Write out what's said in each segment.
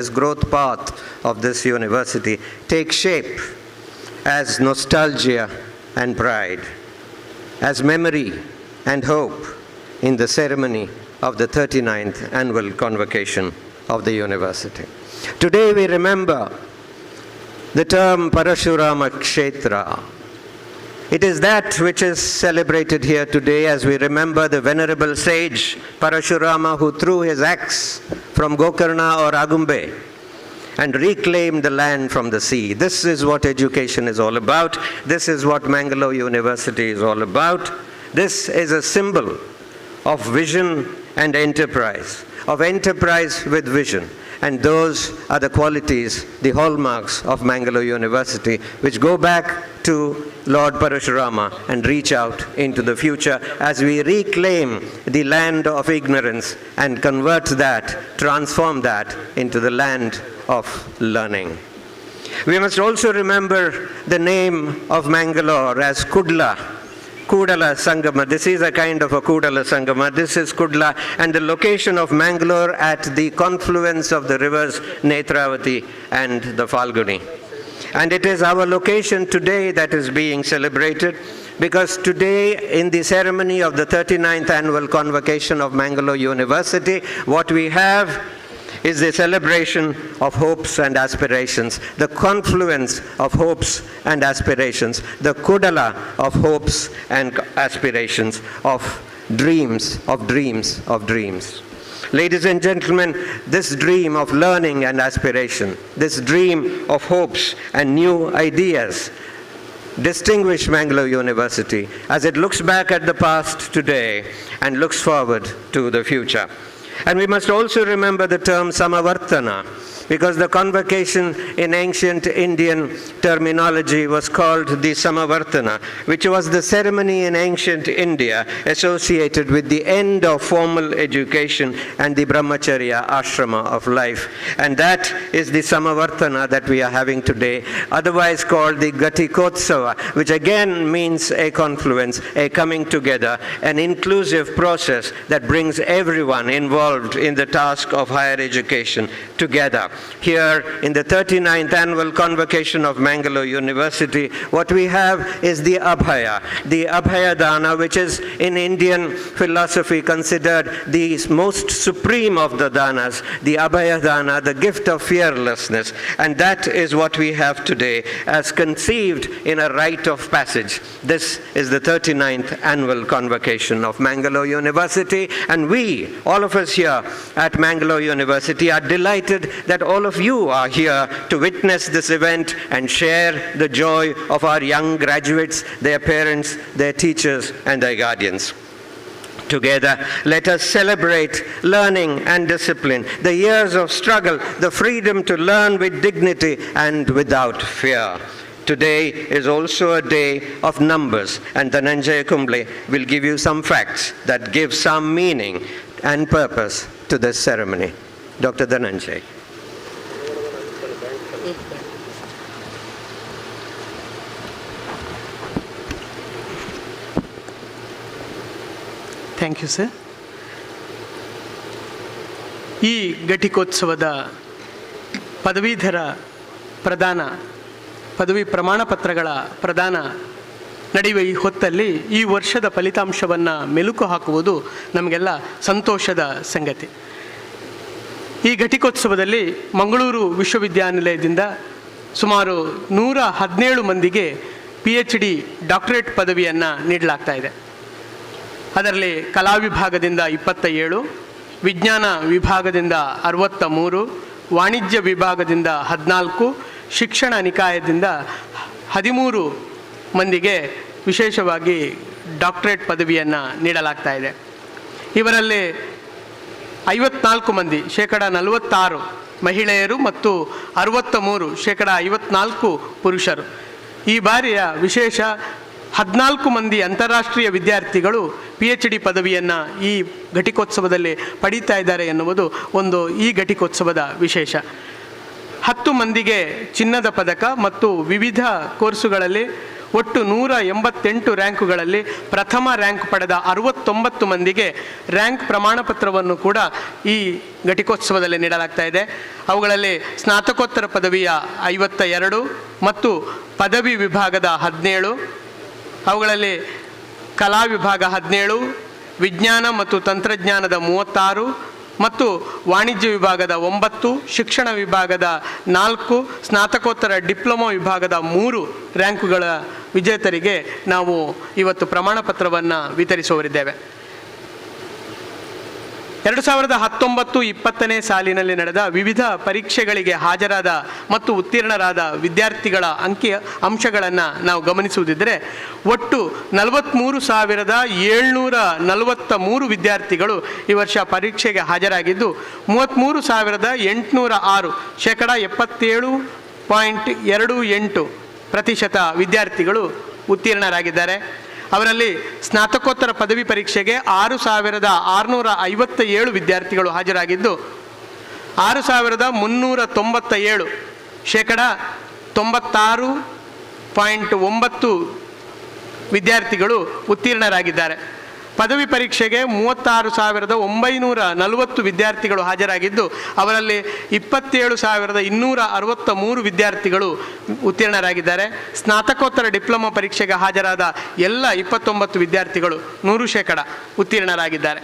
This growth path of this university take shape as nostalgia and pride, as memory and hope in the ceremony of the 39th annual convocation of the university. Today we remember the term Parashurama Kshetra. It is that which is celebrated here today as we remember the venerable sage Parashurama, who threw his axe from Gokarna or Agumbe and reclaimed the land from the sea. This is what education is all about. This is what Mangalore University is all about. This is a symbol of vision and enterprise, of enterprise with vision. And those are the qualities, the hallmarks of Mangalore University, which go back to Lord Parashurama and reach out into the future as we reclaim the land of ignorance and convert that, transform that into the land of learning. We must also remember the name of Mangalore as Kudla Sangama. This is a kind of a Kudala Sangama. This is Kudla, and the location of Mangalore at the confluence of the rivers Netravati and the Falguni. And it is our location today that is being celebrated, because today in the ceremony of the 39th annual convocation of Mangalore University, what we have is the celebration of hopes and aspirations, the confluence of hopes and aspirations, the Kudala of hopes and aspirations, of dreams, of dreams, of dreams. Ladies and gentlemen, this dream of learning and aspiration, this dream of hopes and new ideas distinguish Mangalore University as it looks back at the past today and looks forward to the future. And we must also remember the term Samavartana, because the convocation in ancient Indian terminology was called the Samavartana, which was the ceremony in ancient India associated with the end of formal education and the Brahmacharya ashrama of life. And that is the Samavartana that we are having today, otherwise called the Ghatikotsava, which again means a confluence, a coming together, an inclusive process that brings everyone involved in the task of higher education together. Here in the 39th annual convocation of Mangalore University, what we have is the Abhaya Dana, which is in Indian philosophy considered the most supreme of the danas, the Abhaya Dana, the gift of fearlessness. And that is what we have today as conceived in a rite of passage. This is the 39th annual convocation of Mangalore University, and we, all of us here at Mangalore University, are delighted that all of you are here to witness this event and share the joy of our young graduates, their parents, their teachers, and their guardians. Together, let us celebrate learning and discipline, the years of struggle, the freedom to learn with dignity and without fear. Today is also a day of numbers, and Dhananjay Kumble will give you some facts that give some meaning and purpose to this ceremony. Dr. Dhananjay. Thank you sir. ಈ ಘಟಿಕೋತ್ಸವದ ಪದವೀಧರ ಪದವಿ ಪ್ರಮಾಣ ಪತ್ರಗಳ ಪ್ರದಾನ ನಡೆಯುವ ಈ ಹೊತ್ತಲ್ಲಿ ಈ ವರ್ಷದ ಫಲಿತಾಂಶವನ್ನು ಮೆಲುಕು ಹಾಕುವುದು ನಮಗೆಲ್ಲ ಸಂತೋಷದ ಸಂಗತಿ. ಈ ಘಟಿಕೋತ್ಸವದಲ್ಲಿ ಮಂಗಳೂರು ವಿಶ್ವವಿದ್ಯಾನಿಲಯದಿಂದ ಸುಮಾರು 117 ಮಂದಿಗೆ PhD ಡಾಕ್ಟರೇಟ್ ಪದವಿಯನ್ನು ನೀಡಲಾಗ್ತಾ ಇದೆ. ಅದರಲ್ಲಿ ಕಲಾ ವಿಭಾಗದಿಂದ 27, ವಿಜ್ಞಾನ ವಿಭಾಗದಿಂದ 63, ವಾಣಿಜ್ಯ ವಿಭಾಗದಿಂದ 14, ಶಿಕ್ಷಣ ನಿಕಾಯದಿಂದ 13 ಮಂದಿಗೆ ವಿಶೇಷವಾಗಿ ಡಾಕ್ಟರೇಟ್ ಪದವಿಯನ್ನು ನೀಡಲಾಗ್ತಾ ಇದೆ. ಇವರಲ್ಲಿ 54 ಮಂದಿ (46% ಮಹಿಳೆಯರು ಮತ್ತು 63% (54% ಪುರುಷರು). ಈ ಬಾರಿಯ ವಿಶೇಷ 14 ಮಂದಿ ಅಂತಾರಾಷ್ಟ್ರೀಯ ವಿದ್ಯಾರ್ಥಿಗಳು PhD ಪದವಿಯನ್ನು ಈ ಘಟಿಕೋತ್ಸವದಲ್ಲಿ ಪಡೀತಾ ಇದ್ದಾರೆ ಎನ್ನುವುದು ಈ ಘಟಿಕೋತ್ಸವದ ವಿಶೇಷ. 10 ಮಂದಿಗೆ ಚಿನ್ನದ ಪದಕ ಮತ್ತು ವಿವಿಧ ಕೋರ್ಸುಗಳಲ್ಲಿ ಒಟ್ಟು 188 ರ್ಯಾಂಕುಗಳಲ್ಲಿ ಪ್ರಥಮ ರ್ಯಾಂಕ್ ಪಡೆದ 69 ಮಂದಿಗೆ ರ್ಯಾಂಕ್ ಪ್ರಮಾಣ ಪತ್ರವನ್ನು ಕೂಡ ಈ ಘಟಿಕೋತ್ಸವದಲ್ಲಿ ನೀಡಲಾಗ್ತಾ ಇದೆ. ಅವುಗಳಲ್ಲಿ ಸ್ನಾತಕೋತ್ತರ ಪದವಿಯ 52 ಮತ್ತು ಪದವಿ ವಿಭಾಗದ 17, ಅವುಗಳಲ್ಲಿ ಕಲಾ ವಿಭಾಗ 17, ವಿಜ್ಞಾನ ಮತ್ತು ತಂತ್ರಜ್ಞಾನದ 36 ಮತ್ತು ವಾಣಿಜ್ಯ ವಿಭಾಗದ 9, ಶಿಕ್ಷಣ ವಿಭಾಗದ 4, ಸ್ನಾತಕೋತ್ತರ ಡಿಪ್ಲೊಮಾ ವಿಭಾಗದ 3 ರ್ಯಾಂಕುಗಳ ವಿಜೇತರಿಗೆ ನಾವು ಇವತ್ತು ಪ್ರಮಾಣ ಪತ್ರವನ್ನು ವಿತರಿಸುವರಿದ್ದೇವೆ. 2019-20 ಸಾಲಿನಲ್ಲಿ ನಡೆದ ವಿವಿಧ ಪರೀಕ್ಷೆಗಳಿಗೆ ಹಾಜರಾದ ಮತ್ತು ಉತ್ತೀರ್ಣರಾದ ವಿದ್ಯಾರ್ಥಿಗಳ ಅಂಶಗಳನ್ನು ನಾವು ಗಮನಿಸುವುದಿದ್ದರೆ, ಒಟ್ಟು 43,743 ವಿದ್ಯಾರ್ಥಿಗಳು ಈ ವರ್ಷ ಪರೀಕ್ಷೆಗೆ ಹಾಜರಾಗಿದ್ದು 33,806 ಶೇಕಡ 77.28% ವಿದ್ಯಾರ್ಥಿಗಳು ಉತ್ತೀರ್ಣರಾಗಿದ್ದಾರೆ. ಅವರಲ್ಲಿ ಸ್ನಾತಕೋತ್ತರ ಪದವಿ ಪರೀಕ್ಷೆಗೆ 6,657 ವಿದ್ಯಾರ್ಥಿಗಳು ಹಾಜರಾಗಿದ್ದು 6,397 ಶೇಕಡ 96.9% ವಿದ್ಯಾರ್ಥಿಗಳು ಉತ್ತೀರ್ಣರಾಗಿದ್ದಾರೆ. ಪದವಿ ಪರೀಕ್ಷೆಗೆ 36,940 ವಿದ್ಯಾರ್ಥಿಗಳು ಹಾಜರಾಗಿದ್ದು ಅವರಲ್ಲಿ 27,263 ವಿದ್ಯಾರ್ಥಿಗಳು ಉತ್ತೀರ್ಣರಾಗಿದ್ದಾರೆ. ಸ್ನಾತಕೋತ್ತರ ಡಿಪ್ಲೊಮಾ ಪರೀಕ್ಷೆಗೆ ಹಾಜರಾದ ಎಲ್ಲ 29 ವಿದ್ಯಾರ್ಥಿಗಳು 100% ಉತ್ತೀರ್ಣರಾಗಿದ್ದಾರೆ.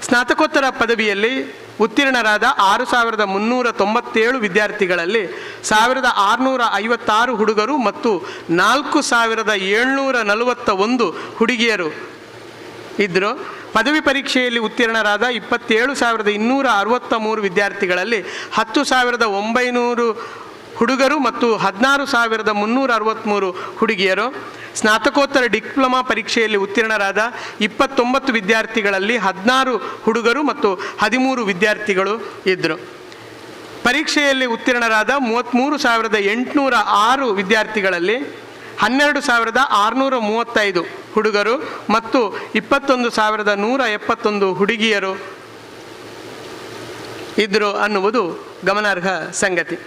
ಸ್ನಾತಕೋತ್ತರ ಪದವಿಯಲ್ಲಿ ಉತ್ತೀರ್ಣರಾದ 6,397 ವಿದ್ಯಾರ್ಥಿಗಳಲ್ಲಿ 1,656 ಹುಡುಗರು ಮತ್ತು 4,741 ಹುಡುಗಿಯರು ಇದ್ದರು. ಪದವಿ ಪರೀಕ್ಷೆಯಲ್ಲಿ ಉತ್ತೀರ್ಣರಾದ 27,263 ವಿದ್ಯಾರ್ಥಿಗಳಲ್ಲಿ 10,900 ಹುಡುಗರು ಮತ್ತು 16,363 ಹುಡುಗಿಯರು. ಸ್ನಾತಕೋತ್ತರ ಡಿಪ್ಲೊಮಾ ಪರೀಕ್ಷೆಯಲ್ಲಿ ಉತ್ತೀರ್ಣರಾದ 29 ವಿದ್ಯಾರ್ಥಿಗಳಲ್ಲಿ 16 ಹುಡುಗರು ಮತ್ತು 13 ವಿದ್ಯಾರ್ಥಿಗಳು ಇದ್ದರು. ಪರೀಕ್ಷೆಯಲ್ಲಿ ಉತ್ತೀರ್ಣರಾದ 33,806 ವಿದ್ಯಾರ್ಥಿಗಳಲ್ಲಿ 12,635 ಹುಡುಗರು ಮತ್ತು 21,171 ಹುಡುಗಿಯರು ಇದ್ದರು ಅನ್ನುವುದು ಗಮನಾರ್ಹ ಸಂಗತಿ.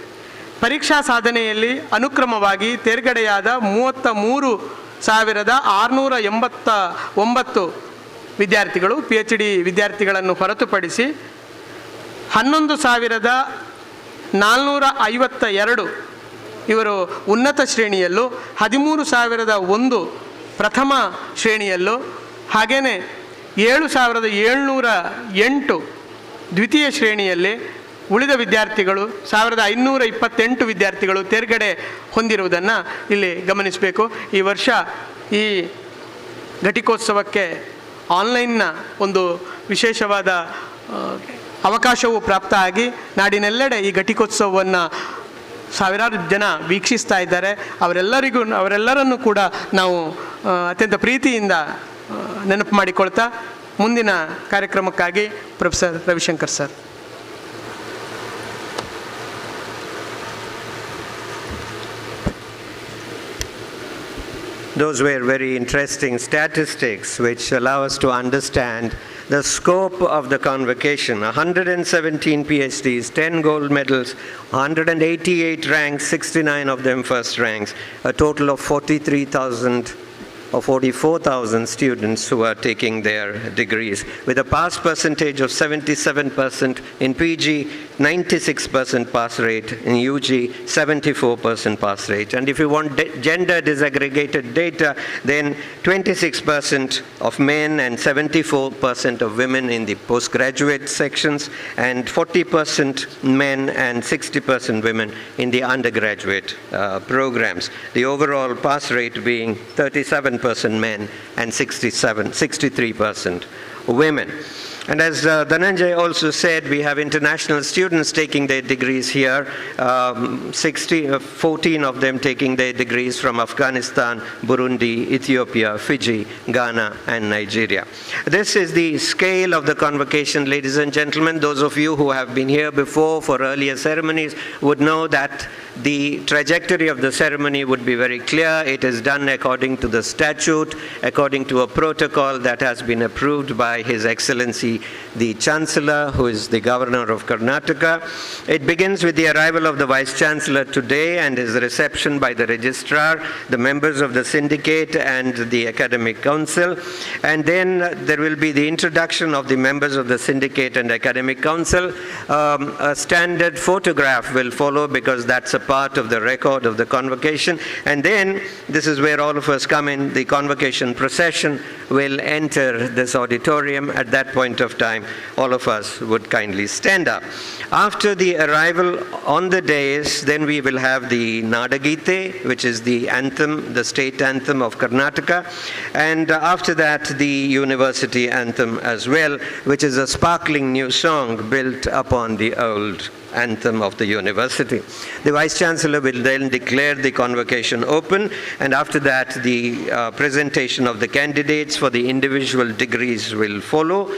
ಪರೀಕ್ಷಾ ಸಾಧನೆಯಲ್ಲಿ ಅನುಕ್ರಮವಾಗಿ ತೇರ್ಗಡೆಯಾದ 33,689 ವಿದ್ಯಾರ್ಥಿಗಳು PhD ವಿದ್ಯಾರ್ಥಿಗಳನ್ನು ಹೊರತುಪಡಿಸಿ 11,452 ಇವರು ಉನ್ನತ ಶ್ರೇಣಿಯಲ್ಲೂ 13,001 ಪ್ರಥಮ ಶ್ರೇಣಿಯಲ್ಲೂ ಹಾಗೆಯೇ 7,708 ದ್ವಿತೀಯ ಶ್ರೇಣಿಯಲ್ಲಿ ಉಳಿದ ವಿದ್ಯಾರ್ಥಿಗಳು 1,528 ವಿದ್ಯಾರ್ಥಿಗಳು ತೇರ್ಗಡೆ ಹೊಂದಿರುವುದನ್ನು ಇಲ್ಲಿ ಗಮನಿಸಬೇಕು. ಈ ವರ್ಷ ಈ ಘಟಿಕೋತ್ಸವಕ್ಕೆ ಆನ್ಲೈನ್ನ ಒಂದು ವಿಶೇಷವಾದ ಅವಕಾಶವು ಪ್ರಾಪ್ತ ಆಗಿ ನಾಡಿನೆಲ್ಲೆಡೆ ಈ ಘಟಿಕೋತ್ಸವವನ್ನು ಸಾವಿರಾರು ಜನ ವೀಕ್ಷಿಸ್ತಾ ಇದ್ದಾರೆ. ಅವರೆಲ್ಲರನ್ನು ಕೂಡ ನಾವು ಅತ್ಯಂತ ಪ್ರೀತಿಯಿಂದ ನೆನಪು ಮಾಡಿಕೊಳ್ತಾ ಮುಂದಿನ ಕಾರ್ಯಕ್ರಮಕ್ಕಾಗಿ professor Ravishankar sir. Those were very interesting statistics which allow us to understand the scope of the convocation. 117 PhDs, 10 gold medals, 188 ranks, 69 of them first ranks, a total of 44,000 students who are taking their degrees, with a pass percentage of 77%, in PG 96% pass rate, in UG 74% pass rate. And if you want gender disaggregated data, then 26% of men and 74% of women in the postgraduate sections, and 40% men and 60% women in the undergraduate programs. The overall pass rate being 37% men and 63% women. And as Dhananjay also said, we have international students taking their degrees here, 14 of them taking their degrees from Afghanistan, Burundi, Ethiopia, Fiji, Ghana, and Nigeria. This is the scale of the convocation, ladies and gentlemen. Those of you who have been here before for earlier ceremonies would know that the trajectory of the ceremony would be very clear. It is done according to the statute, according to a protocol that has been approved by His Excellency be the Chancellor, who is the Governor of Karnataka. It begins with the arrival of the Vice Chancellor today and his reception by the Registrar, the members of the syndicate and the Academic Council. And then there will be the introduction of the members of the syndicate and Academic Council. A standard photograph will follow because that's a part of the record of the convocation. And then, this is where all of us come in, the convocation procession will enter this auditorium. At that point of time, all of us would kindly stand up. After the arrival on the dais, then we will have the Nadagite, which is the anthem, the state anthem of Karnataka, and after that the university anthem as well, which is a sparkling new song built upon the old anthem of the university. The Vice Chancellor will then declare the convocation open, and after that the presentation of the candidates for the individual degrees will follow.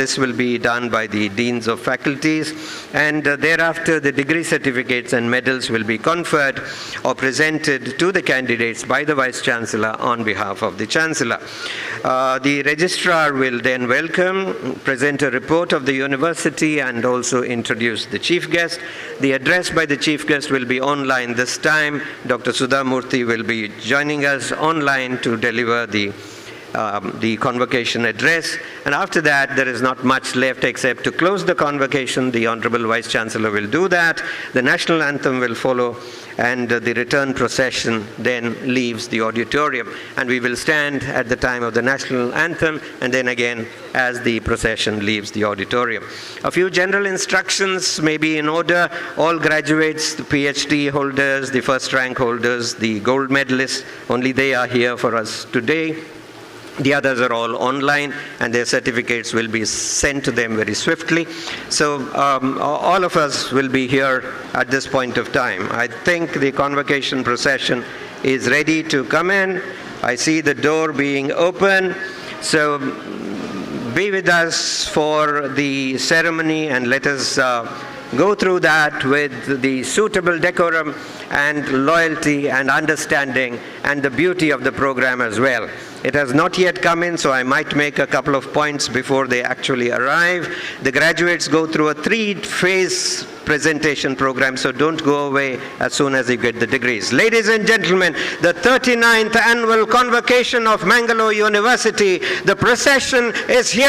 This will be done by the deans of faculties, and thereafter the degree certificates and medals will be conferred or presented to the candidates by the Vice Chancellor on behalf of the Chancellor. The Registrar will then welcome, present a report of the university, and also introduce the Chief Guest. The address by the Chief Guest will be online this time. Dr. Sudha Murthy will be joining us online to deliver the convocation address. And after that, there is not much left except to close the convocation. The Honorable Vice Chancellor will do that. The national anthem will follow, and the return procession then leaves the auditorium. And we will stand at the time of the national anthem, and then again as the procession leaves the auditorium. A few general instructions may be in order. All graduates, the PhD holders, the first rank holders, the gold medalists, only they are here for us today. The others are all online, and their certificates will be sent to them very swiftly. So all of us will be here at this point of time. I think the convocation procession is ready to come in. I see the door being open. So be with us for the ceremony, and let us go through that with the suitable decorum and loyalty and understanding and the beauty of the program as well. It has not yet come in, so I might make a couple of points before they actually arrive. The graduates go through a 3-phase presentation program, so don't go away as soon as you get the degrees. Ladies and gentlemen, the 39th annual convocation of Mangalore University, the procession is here.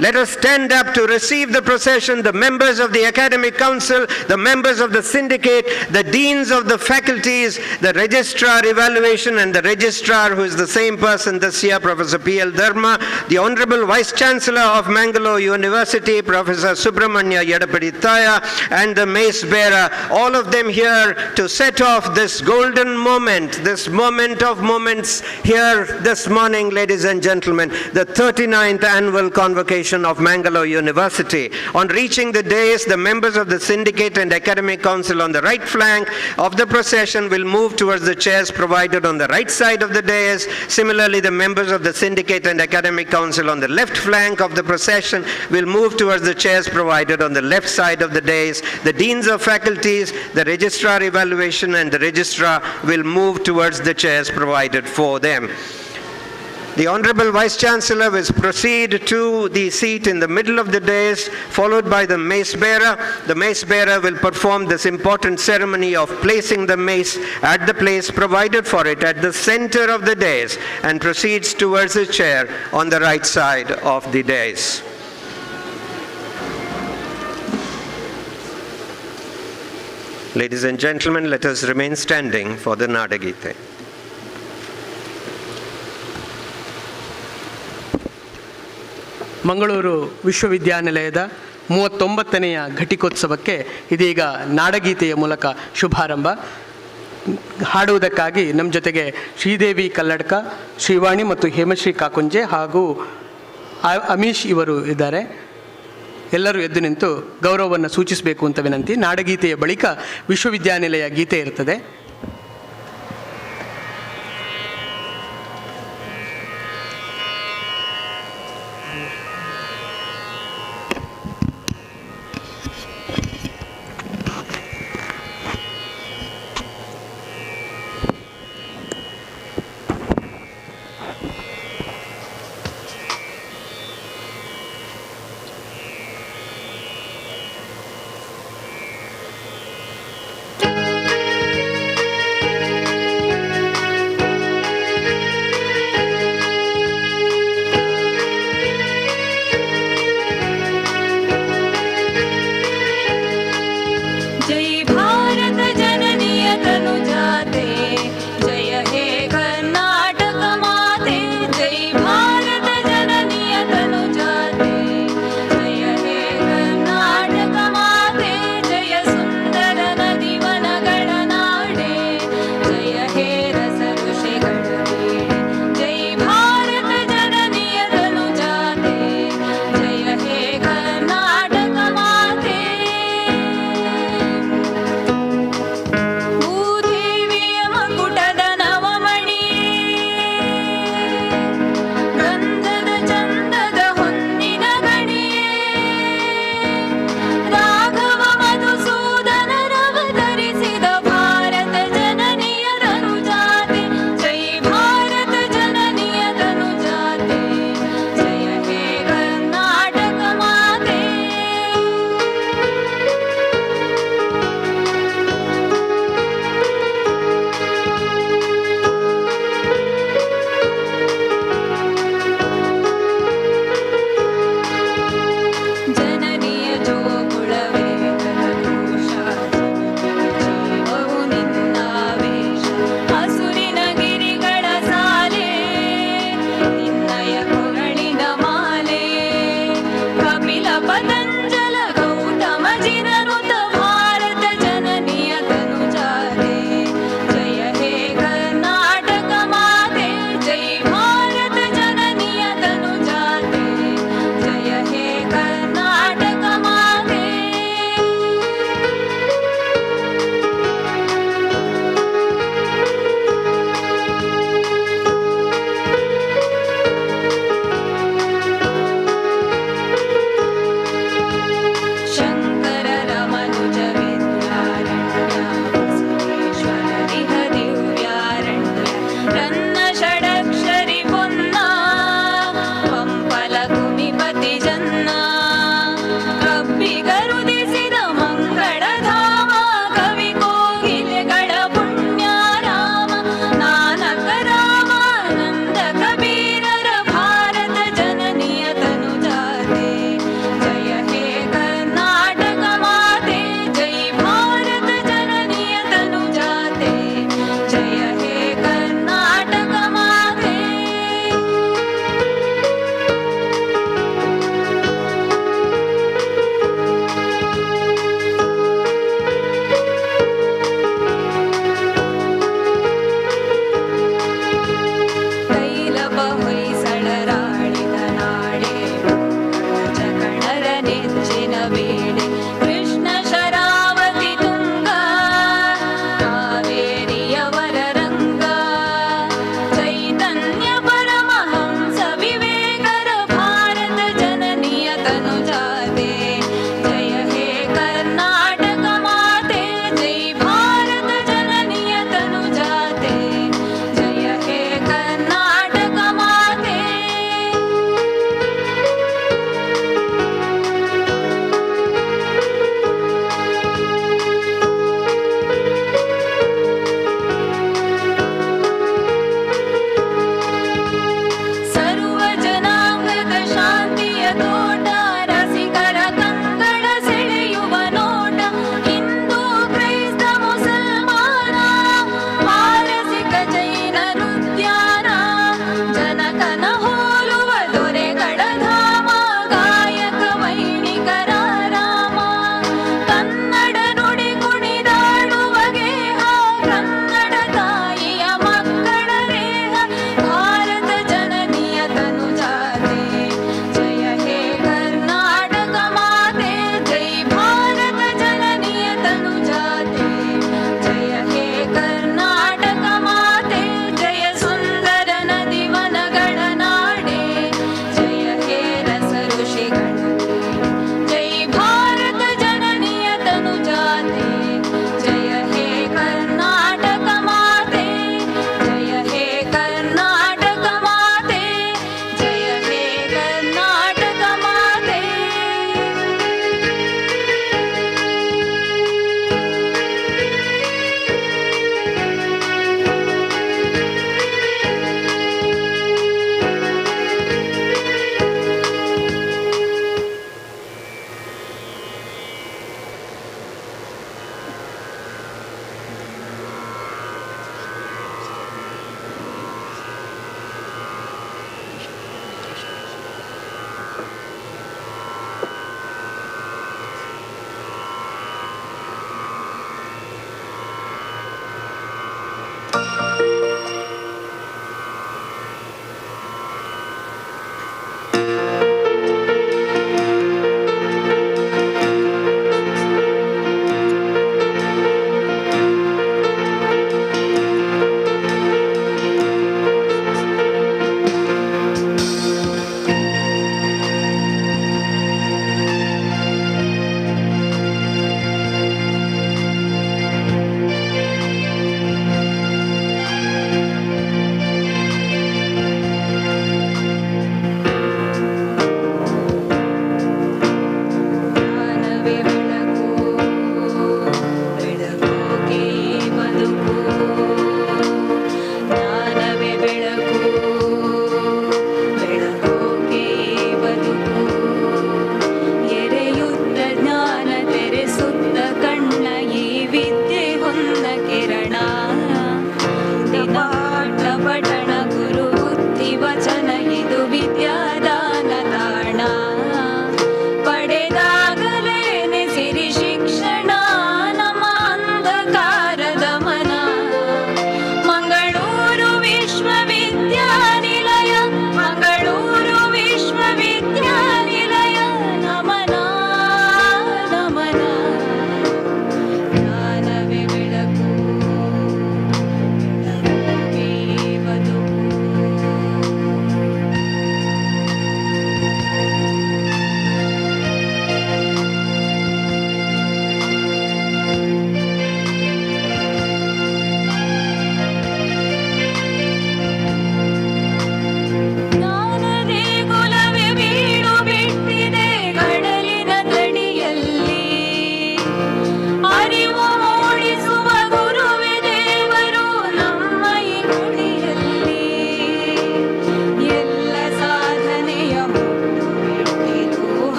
Let us stand up to receive the procession, the members of the Academic Council, the members of the syndicate, the deans of the faculties, the registrar evaluation, and the registrar, who is the same person this year, Professor P.L. Dharma, the Honorable Vice Chancellor of Mangalore University, Professor Subramanya Yadapadithaya, and the mace bearer, all of them here to set off this golden moment, this moment of moments here this morning, ladies and gentlemen, the 39th annual convocation of Mangalore University. On reaching the dais, the members of the syndicate and academic council on the right flank of the procession will move towards the chairs provided on the right side of the dais. Similarly, the members of the syndicate and academic council on the left flank of the procession will move towards the chairs provided on the left side of the dais. The deans of faculties, the registrar evaluation, and the registrar will move towards the chairs provided for them. The Honorable Vice Chancellor will proceed to the seat in the middle of the dais, followed by the mace bearer. The mace bearer will perform this important ceremony of placing the mace at the place provided for it at the center of the dais, and proceeds towards the chair on the right side of the dais. Ladies and gentlemen, let us remain standing for the Nadagite. Mangaluru ವಿಶ್ವವಿದ್ಯಾನಿಲಯದ 39ನೆಯ ಘಟಿಕೋತ್ಸವಕ್ಕೆ ಇದೀಗ ನಾಡಗೀತೆಯ ಮೂಲಕ ಶುಭಾರಂಭ. ಹಾಡುವುದಕ್ಕಾಗಿ ನಮ್ಮ ಜೊತೆಗೆ ಶ್ರೀದೇವಿ ಕಲ್ಲಡ್ಕ, ಶ್ರೀವಾಣಿ ಮತ್ತು ಹೇಮಶ್ರೀ ಕಾಕುಂಜೆ ಹಾಗೂ ಅಮೀಶ್ ಇವರು ಇದ್ದಾರೆ. ಎಲ್ಲರೂ ಎದ್ದು ನಿಂತು ಗೌರವವನ್ನು ಸೂಚಿಸಬೇಕು ಅಂತ ವಿನಂತಿ. ನಾಡಗೀತೆಯ ಬಳಿಕ ವಿಶ್ವವಿದ್ಯಾನಿಲಯ ಗೀತೆ ಇರ್ತದೆ.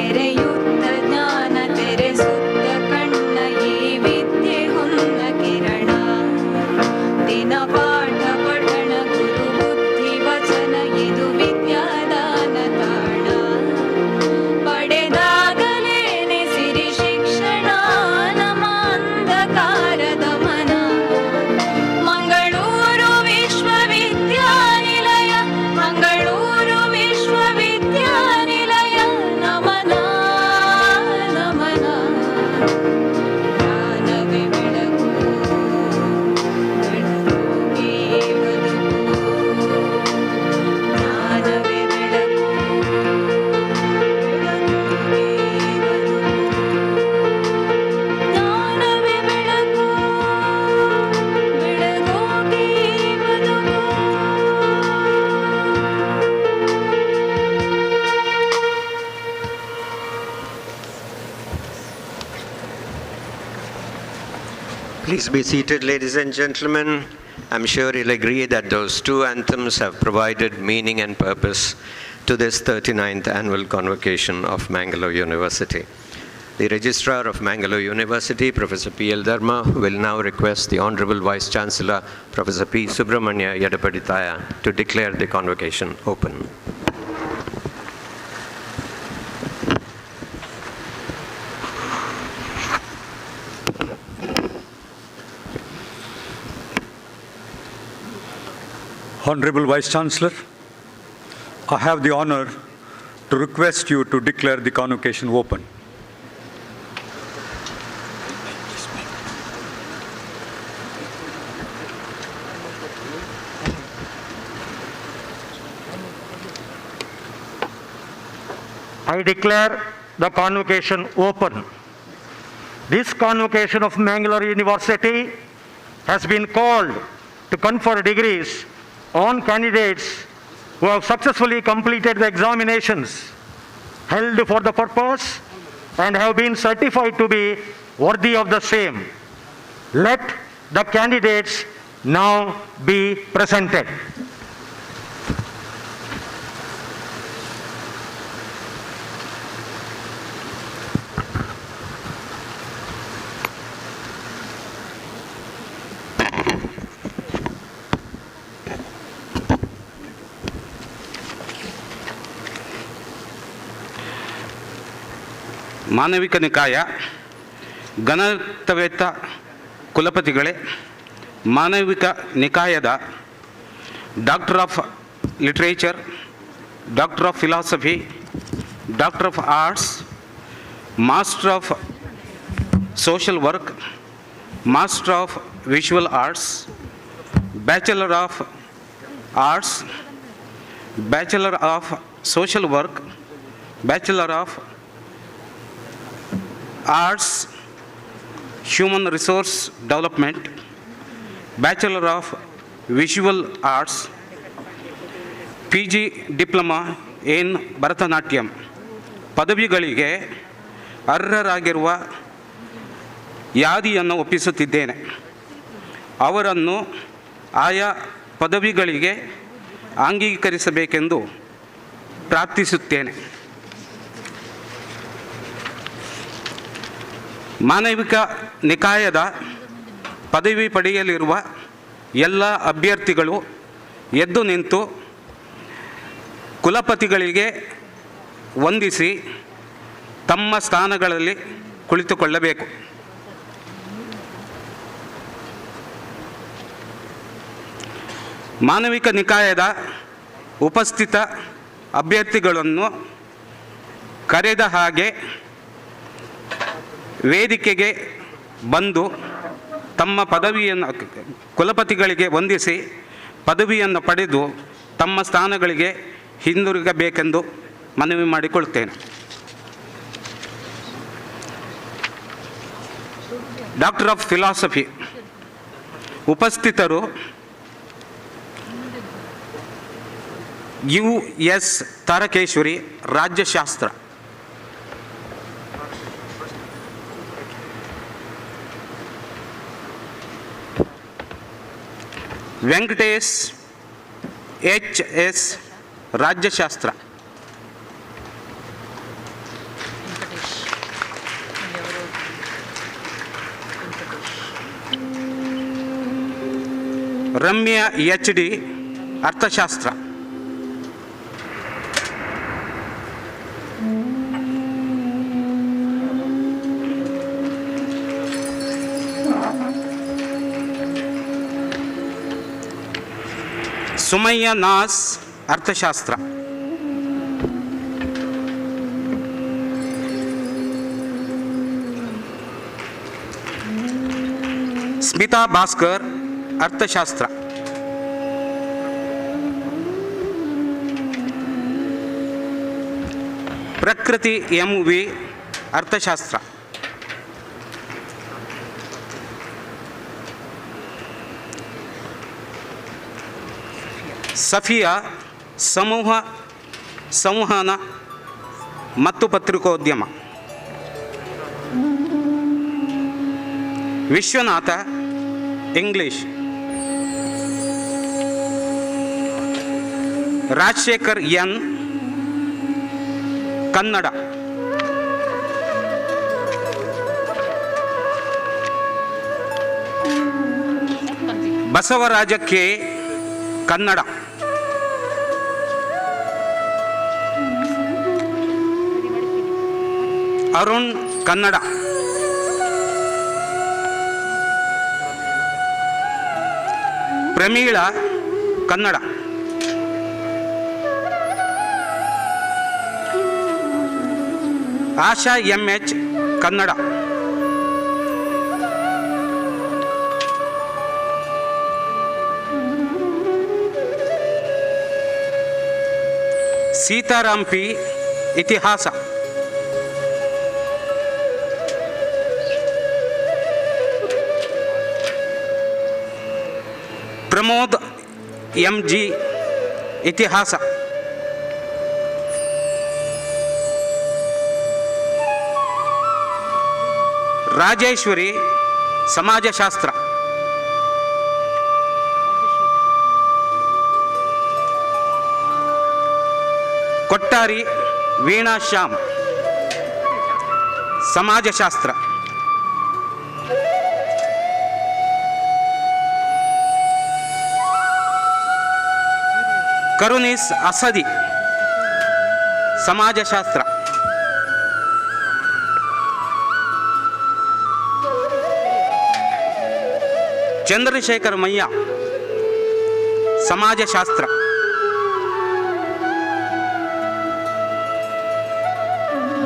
ಎರೆಯುತ್ತ ಜ್ಞಾನ ತೆರೆಸುತ್ತ ಕಣ್ಣ ಈ ವಿದ್ಯೆ ಹೊನ್ನ ಕಿರಣ ದಿನ ಪಾಠ ಪಠಣ ಗುರು ಬುದ್ಧಿ ವಚನ ಇದು ವಿದ್ಯಾದಾನ ತಾಣ ಪಡೆದಾಗಲೇನೆ ಸಿರಿ ಶಿಕ್ಷಣ ನಮ್ಮ ಅಂಧಕಾರದ ಮನ ಮಂಗಳೂರು ವಿಶ್ವವಿದ್ಯಾನಿಲಯ ಮಂಗಳೂರು ವಿಶ್ವವಿದ್ಯಾನಿಲಯ ನಮನ ನಮನ ಜ್ಞಾನವೇ ಬೆಳಕು ಬೆಳಗೋಗಿ ಬದುಕು ಜ್ಞಾನವೇ ಬೆಳಕು ಬೆಳಗೋಗಿ ಬದುಕು ಜ್ಞಾನವೇ ಬೆಳಕು ಬೆಳಗೋಗಿ ಬದುಕು. Please be seated, ladies and gentlemen. I'm sure you'll agree that those two anthems have provided meaning and purpose to this 39th annual convocation of Mangalore University. The Registrar of Mangalore University, Professor P.L. Dharma, will now request the Honorable Vice Chancellor, Professor P. Subramanya Yadapadithaya, to declare the convocation open. Honorable Vice Chancellor, I have the honor to request you to declare the convocation open. I declare the convocation open. This convocation of Mangalore University has been called to confer degrees on candidates who have successfully completed the examinations held for the purpose and have been certified to be worthy of the same. Let the candidates now be presented. ಮಾನವಿಕ ನಿಕಾಯ ಗಣತವೇತ್ತ ಕುಲಪತಿಗಳೇ, ಮಾನವಿಕ ನಿಕಾಯದ doctor of literature, doctor of philosophy, doctor of arts, master of social work, master of visual arts, bachelor of arts, bachelor of social work, bachelor of arts human resource development, bachelor of visual arts, PG diploma in Bharatanatyam ಪದವಿಗಳಿಗೆ ಅರ್ಹರಾಗಿರುವ ಯಾದಿಯನ್ನು ಒಪ್ಪಿಸುತ್ತಿದ್ದೇನೆ. ಅವರನ್ನು ಆಯಾ ಪದವಿಗಳಿಗೆ ಅಂಗೀಕರಿಸಬೇಕೆಂದು ಪ್ರಾರ್ಥಿಸುತ್ತೇನೆ. ಮಾನವಿಕ ನಿಕಾಯದ ಪದವಿ ಪಡೆಯಲಿರುವ ಎಲ್ಲ ಅಭ್ಯರ್ಥಿಗಳು ಎದ್ದು ನಿಂತು ಕುಲಪತಿಗಳಿಗೆ ವಂದಿಸಿ ತಮ್ಮ ಸ್ಥಾನಗಳಲ್ಲಿ ಕುಳಿತುಕೊಳ್ಳಬೇಕು. ಮಾನವಿಕ ನಿಕಾಯದ ಉಪಸ್ಥಿತ ಅಭ್ಯರ್ಥಿಗಳನ್ನು ಕರೆದ ಹಾಗೆ ವೇದಿಕೆಗೆ ಬಂದು ತಮ್ಮ ಪದವಿಯನ್ನು ಕುಲಪತಿಗಳಿಗೆ ವಂದಿಸಿ ಪದವಿಯನ್ನು ಪಡೆದು ತಮ್ಮ ಸ್ಥಾನಗಳಿಗೆ ಹಿಂದಿರುಗಬೇಕೆಂದು ಮನವಿ ಮಾಡಿಕೊಳ್ಳುತ್ತೇನೆ. ಡಾಕ್ಟರ್ ಆಫ್ ಫಿಲಾಸಫಿ ಉಪಸ್ಥಿತರು US ತಾರಕೇಶ್ವರಿ, ರಾಜ್ಯಶಾಸ್ತ್ರ. ವೆಂಕಟೇಶ್ HS, ರಾಜ್ಯಶಾಸ್ತ್ರ. ರಮ್ಯ HD, ಅರ್ಥಶಾಸ್ತ್ರ. ಸುಮಯ್ಯ ನಾಸ್, ಅರ್ಥಶಾಸ್ತ್ರ. ಸ್ಮಿತಾ ಭಾಸ್ಕರ್, ಅರ್ಥಶಾಸ್ತ್ರ. ಪ್ರಕೃತಿ MV, ಅರ್ಥಶಾಸ್ತ್ರ. ಸಫಿಯಾ, ಸಂವಹನ ಮತ್ತು ಪತ್ರಿಕೋದ್ಯಮ. Vishwanath, English. Rajashekhar N, Kannada. Basavaraj K, Kannada. Arun, Kannada. Pramila, Kannada. Asha MH, Kannada. Sitaram P, ಇತಿಹಾಸ. ಪ್ರಮೋದ್ MG, ಇತಿಹಾಸ. ರಾಜೇಶ್ವರಿ, ಸಮಾಜಶಾಸ್ತ್ರ. ಕೊಟ್ಟಾರಿ ವೀಣಾ ಶ್ಯಾಮ್, ಸಮಾಜಶಾಸ್ತ್ರ. ಕರುಣೀಸ್ ಅಸದಿ, ಸಮಾಜಶಾಸ್ತ್ರ. ಚಂದ್ರಶೇಖರ್ ಮಯ್ಯ, ಸಮಾಜಶಾಸ್ತ್ರ.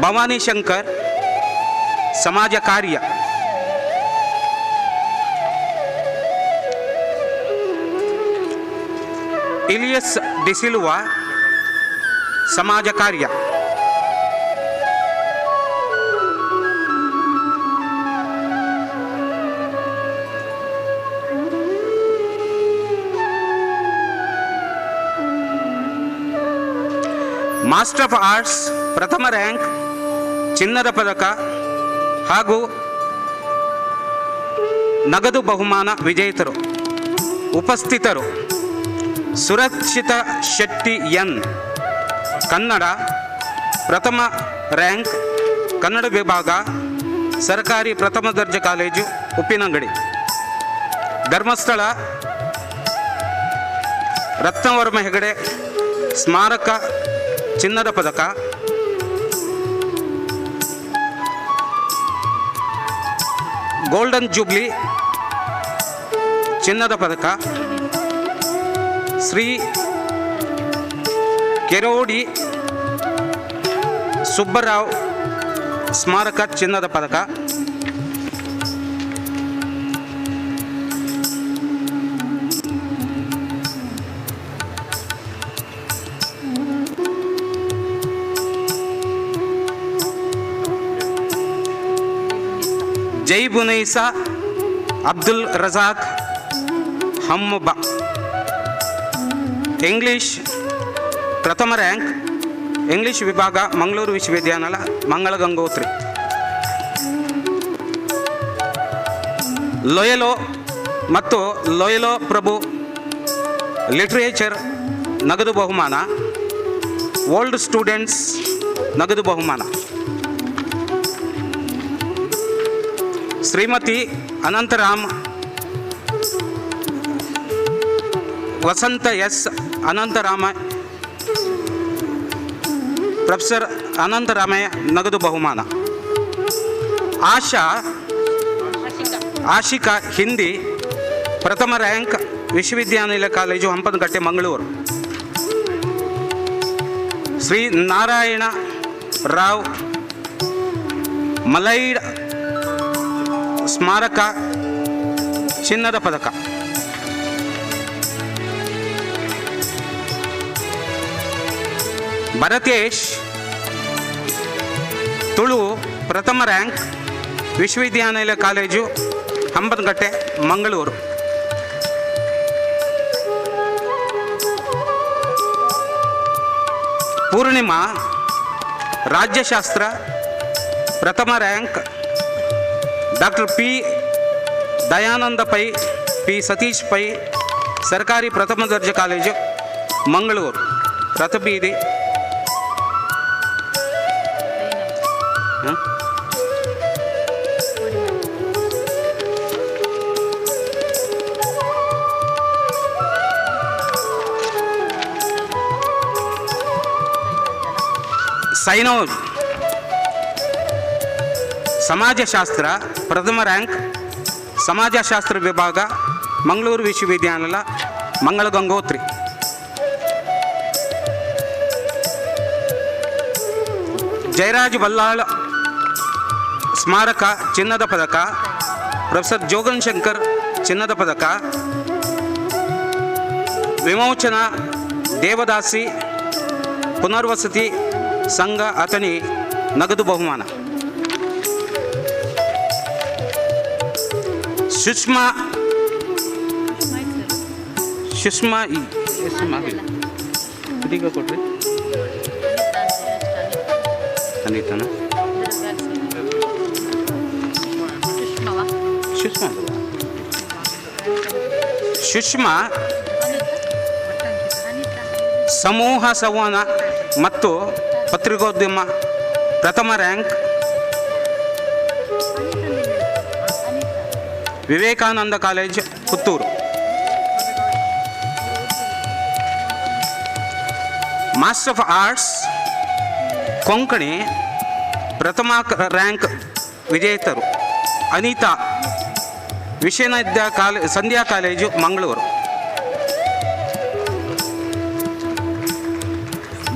ಭವಾನಿ ಶಂಕರ್, ಸಮಾಜ ಕಾರ್ಯ. ಇಲಿಯಸ್ ಡಿಸಿಲ್ವಾ, ಸಮಾಜ ಕಾರ್ಯ. ಮಾಸ್ಟರ್ ಆಫ್ ಆರ್ಟ್ಸ್ ಪ್ರಥಮ ರ್ಯಾಂಕ್, ಚಿನ್ನದ ಪದಕ ಹಾಗೂ ನಗದು ಬಹುಮಾನ ವಿಜೇತರು ಉಪಸ್ಥಿತರು: ಸುರಕ್ಷಿತ ಶೆಟ್ಟಿ N, ಕನ್ನಡ, ಪ್ರಥಮ ರ್ಯಾಂಕ್, ಕನ್ನಡ ವಿಭಾಗ, ಸರ್ಕಾರಿ ಪ್ರಥಮ ದರ್ಜೆ ಕಾಲೇಜು, ಉಪ್ಪಿನಂಗಡಿ. ಧರ್ಮಸ್ಥಳ ರತ್ನವರ್ಮ ಹೆಗಡೆ ಸ್ಮಾರಕ, ಚಿನ್ನದ ಪದಕ. ಗೋಲ್ಡನ್ ಜೂಬ್ಲಿ, ಚಿನ್ನದ ಪದಕ. ಶ್ರೀ ಕೆರೋಡಿ ಸುಬ್ಬರಾವ್ ಸ್ಮಾರಕ, ಚಿನ್ನದ ಪದಕ. ಜೈ ಬುನೈಸಾ ಅಬ್ದುಲ್ ರಜಾಕ್ ಹಮ್ಮಬ, ಇಂಗ್ಲಿಷ್ ಪ್ರಥಮ ರ್ಯಾಂಕ್, ಇಂಗ್ಲಿಷ್ ವಿಭಾಗ, ಮಂಗಳೂರು ವಿಶ್ವವಿದ್ಯಾನಿಲಯ, ಮಂಗಳ ಗಂಗೋತ್ರಿ. ಲೊಯಲೋ ಮತ್ತು ಲೊಯಲೋ ಪ್ರಭು ಲಿಟ್ರೇಚರ್ ನಗದು ಬಹುಮಾನ, ಓಲ್ಡ್ ಸ್ಟೂಡೆಂಟ್ಸ್ ನಗದು ಬಹುಮಾನ. ಶ್ರೀಮತಿ ಅನಂತರಾಮ್ ವಸಂತ ಎಸ್ ಅನಂತರಾಮ, ಪ್ರೊಫೆಸರ್ ಅನಂತರಾಮಯ್ಯ ನಗದು ಬಹುಮಾನ. ಆಶಿಕಾ ಹಿಂದಿ, ಪ್ರಥಮ ರ್ಯಾಂಕ್, ವಿಶ್ವವಿದ್ಯಾನಿಲಯ ಕಾಲೇಜು ಹಂಪನಕಟ್ಟೆ, ಮಂಗಳೂರು. ಶ್ರೀ ನಾರಾಯಣ ರಾವ್ ಮಲೈಡ್ ಸ್ಮಾರಕ ಚಿನ್ನದ ಪದಕ. ಭರತೇಶ್ ತುಳು, ಪ್ರಥಮ ರ್ಯಾಂಕ್, ವಿಶ್ವವಿದ್ಯಾನಿಲಯ ಕಾಲೇಜು ಹಂಪನಕಟ್ಟೆ, ಮಂಗಳೂರು. ಪೂರ್ಣಿಮಾ ರಾಜ್ಯಶಾಸ್ತ್ರ, ಪ್ರಥಮ rank, doctor P Dayananda Pai, P Satish Pai, ಸರ್ಕಾರಿ ಪ್ರಥಮ ದರ್ಜೆ ಕಾಲೇಜು, ಮಂಗಳೂರು. ರಥಬೀದಿ. ಸೈನೋಜ್ ಸಮಾಜಶಾಸ್ತ್ರ, ಪ್ರಥಮ ರ್ಯಾಂಕ್, ಸಮಾಜಶಾಸ್ತ್ರ ವಿಭಾಗ, ಮಂಗಳೂರು ವಿಶ್ವವಿದ್ಯಾನಿಲಯ, ಮಂಗಳ ಗಂಗೋತ್ರಿ. ಜಯರಾಜ್ ಬಲ್ಲಾಳ್ ಸ್ಮಾರಕ ಚಿನ್ನದ ಪದಕ, ಪ್ರೊಫೆಸರ್ ಜೋಗನ್ ಶಂಕರ್ ಚಿನ್ನದ ಪದಕ. ವಿಮೋಚನ ದೇವದಾಸಿ ಪುನರ್ವಸತಿ ಸಂಘ ಅಥಣಿ ನಗದು ಬಹುಮಾನ. ಸುಷ್ಮಾ ಇದೀಗ ಕೊಡ್ರಿ ಅನಿತಾನ ಸುಷ್ಮಾ ಸಮೂಹ ಸಂವಹನ ಮತ್ತು ಪತ್ರಿಕೋದ್ಯಮ, ಪ್ರಥಮ rank, Vivekananda college, Puttur. Master of arts Konkani, ಪ್ರಥಮ ರ್ಯಾಂಕ್ ವಿಜೇತರು Anitha, Sandhya college, Mangaluru.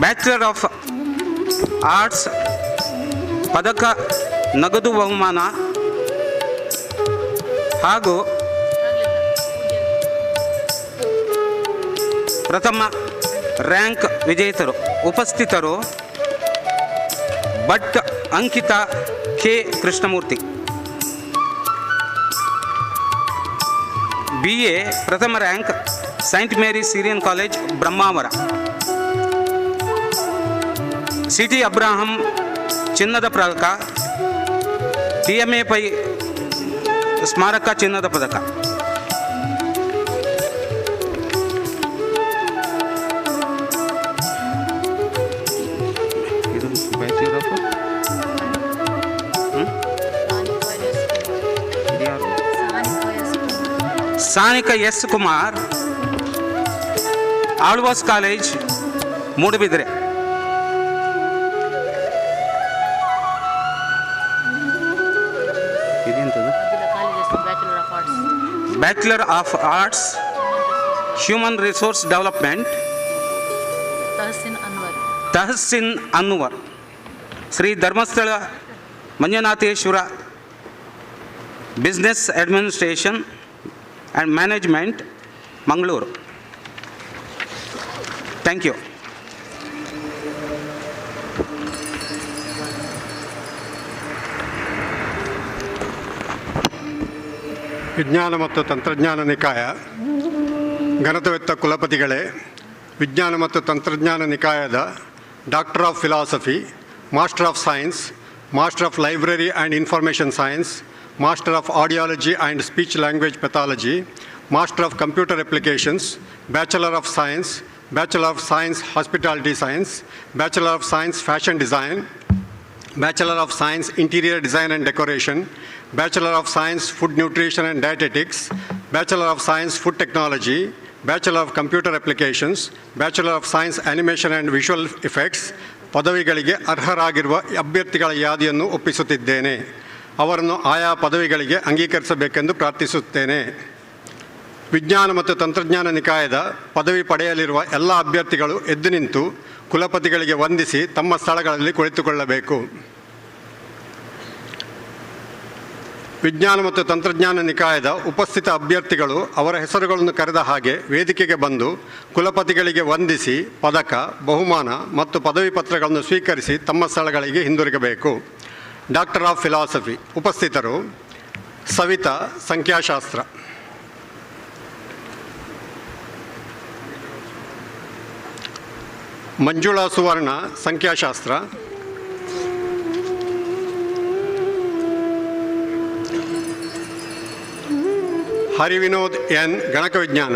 Bachelor of arts ಪದಕ, ನಗದು ಬಹುಮಾನ ಹಾಗೂ ಪ್ರಥಮ ರ್ಯಾಂಕ್ ವಿಜೇತರು. ಉಪಸ್ಥಿತರು ಭಟ್ ಅಂಕಿತಾ, ಕೆ ಕೃಷ್ಣಮೂರ್ತಿ. BA ಪ್ರಥಮ rank, saint Mary Syrian college, Brahmavar. CT Abraham ಚಿನ್ನದ ಪದಕ, TMA ಪೈ ಸ್ಮಾರಕ ಚಿನ್ನದ ಪದಕ. ಇದು bachelor of Sanika S Kumar, Alva's college, Moodbidri. Bachelor of arts human resource development, Tahseen Anwar. Shri Dharmasthala Manjunatheshwara business administration and management, Mangaluru. Thank you. ವಿಜ್ಞಾನ ಮತ್ತು ತಂತ್ರಜ್ಞಾನ ನಿಕಾಯ ಘನತೆವೆತ್ತ ಕುಲಪತಿಗಳೇ, ವಿಜ್ಞಾನ ಮತ್ತು ತಂತ್ರಜ್ಞಾನ ನಿಕಾಯದ doctor of philosophy, master of science, master of library and information science, master of audiology and speech language pathology, master of computer applications, bachelor of science, bachelor of science hospitality science, bachelor of science fashion design, Bachelor of Science Interior Design and Decoration, Bachelor of Science Food Nutrition and Dietetics, Bachelor of Science Food Technology, bachelor of computer applications, bachelor of science animation and visual effects ಪದವಿಗಳಿಗೆ ಅರ್ಹರಾಗಿರುವ ಅಭ್ಯರ್ಥಿಗಳ ಯಾದಿಯನ್ನು ಒಪ್ಪಿಸುತ್ತಿದ್ದೇನೆ. ಅವರನ್ನು ಆಯಾ ಪದವಿಗಳಿಗೆ ಅಂಗೀಕರಿಸಬೇಕೆಂದು ಪ್ರಾರ್ಥಿಸುತ್ತೇನೆ. ವಿಜ್ಞಾನ ಮತ್ತು ತಂತ್ರಜ್ಞಾನ ನಿಕಾಯದ ಪದವಿ ಪಡೆಯಲಿರುವ ಎಲ್ಲ ಅಭ್ಯರ್ಥಿಗಳು ಎದ್ದು ನಿಂತು ಕುಲಪತಿಗಳಿಗೆ ವಂದಿಸಿ ತಮ್ಮ ಸ್ಥಳಗಳಲ್ಲಿ ಕುಳಿತುಕೊಳ್ಳಬೇಕು. ವಿಜ್ಞಾನ ಮತ್ತು ತಂತ್ರಜ್ಞಾನ ನಿಕಾಯದ ಉಪಸ್ಥಿತ ಅಭ್ಯರ್ಥಿಗಳು ಅವರ ಹೆಸರುಗಳನ್ನು ಕರೆದ ಹಾಗೆ ವೇದಿಕೆಗೆ ಬಂದು ಕುಲಪತಿಗಳಿಗೆ ವಂದಿಸಿ ಪದಕ, ಬಹುಮಾನ ಮತ್ತು ಪದವಿ ಪತ್ರಗಳನ್ನು ಸ್ವೀಕರಿಸಿ ತಮ್ಮ ಸ್ಥಳಗಳಿಗೆ ಹಿಂದಿರುಗಬೇಕು. ಡಾಕ್ಟರ್ ಆಫ್ ಫಿಲಾಸಫಿ ಉಪಸ್ಥಿತರು: ಸವಿತಾ ಸಂಖ್ಯಾಶಾಸ್ತ್ರ, ಮಂಜುಳಾ ಸುವರ್ಣ ಸಂಖ್ಯಾಶಾಸ್ತ್ರ, ಹರಿವಿನೋದ್ ಎನ್ ಗಣಕ ವಿಜ್ಞಾನ,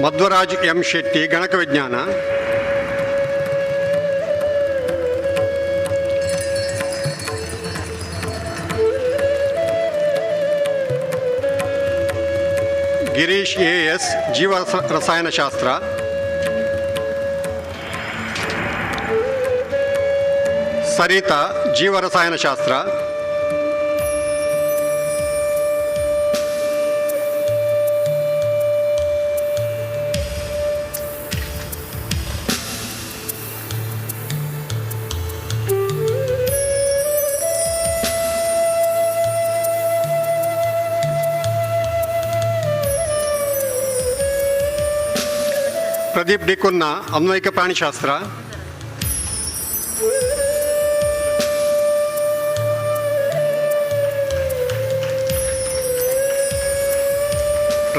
ಮಧ್ವರಾಜ್ ಎಂ ಶೆಟ್ಟಿ ಗಣಕ ವಿಜ್ಞಾನ, ಗಿರೀಶ್ ಎಸ್ ಜೀವ ರಸಾಯನಶಾಸ್ತ್ರ, ಸರಿತಾ ಜೀವ ರಸಾಯನಶಾಸ್ತ್ರ, ಪ್ರದೀಪ್ ಡಿ ಕುನ್ನ ಅನ್ವಯಿಕ ಪ್ರಾಣಿಶಾಸ್ತ್ರ,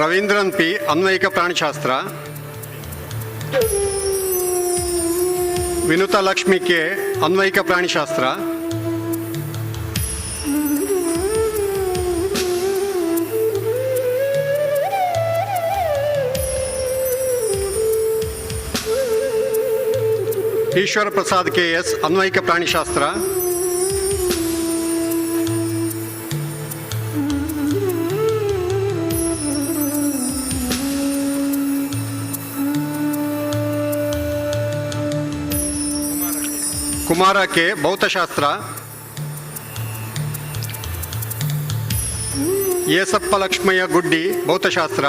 ರವೀಂದ್ರನ್ ಪಿ ಅನ್ವಯಿಕ ಪ್ರಾಣಿಶಾಸ್ತ್ರ, ವಿನುತಾ ಲಕ್ಷ್ಮಿ ಕೆ ಅನ್ವಯಿಕ ಪ್ರಾಣಿಶಾಸ್ತ್ರ, ಈಶ್ವರ ಪ್ರಸಾದ್ ಕೆ ಎಸ್ ಅನ್ವಯಿಕ ಪ್ರಾಣಿಶಾಸ್ತ್ರ, ಕುಮಾರ ಕೆ ಭೌತಶಾಸ್ತ್ರ, ಯೇಸಪ್ಪ ಲಕ್ಷ್ಮಯ್ಯ ಗುಡ್ಡಿ ಭೌತಶಾಸ್ತ್ರ,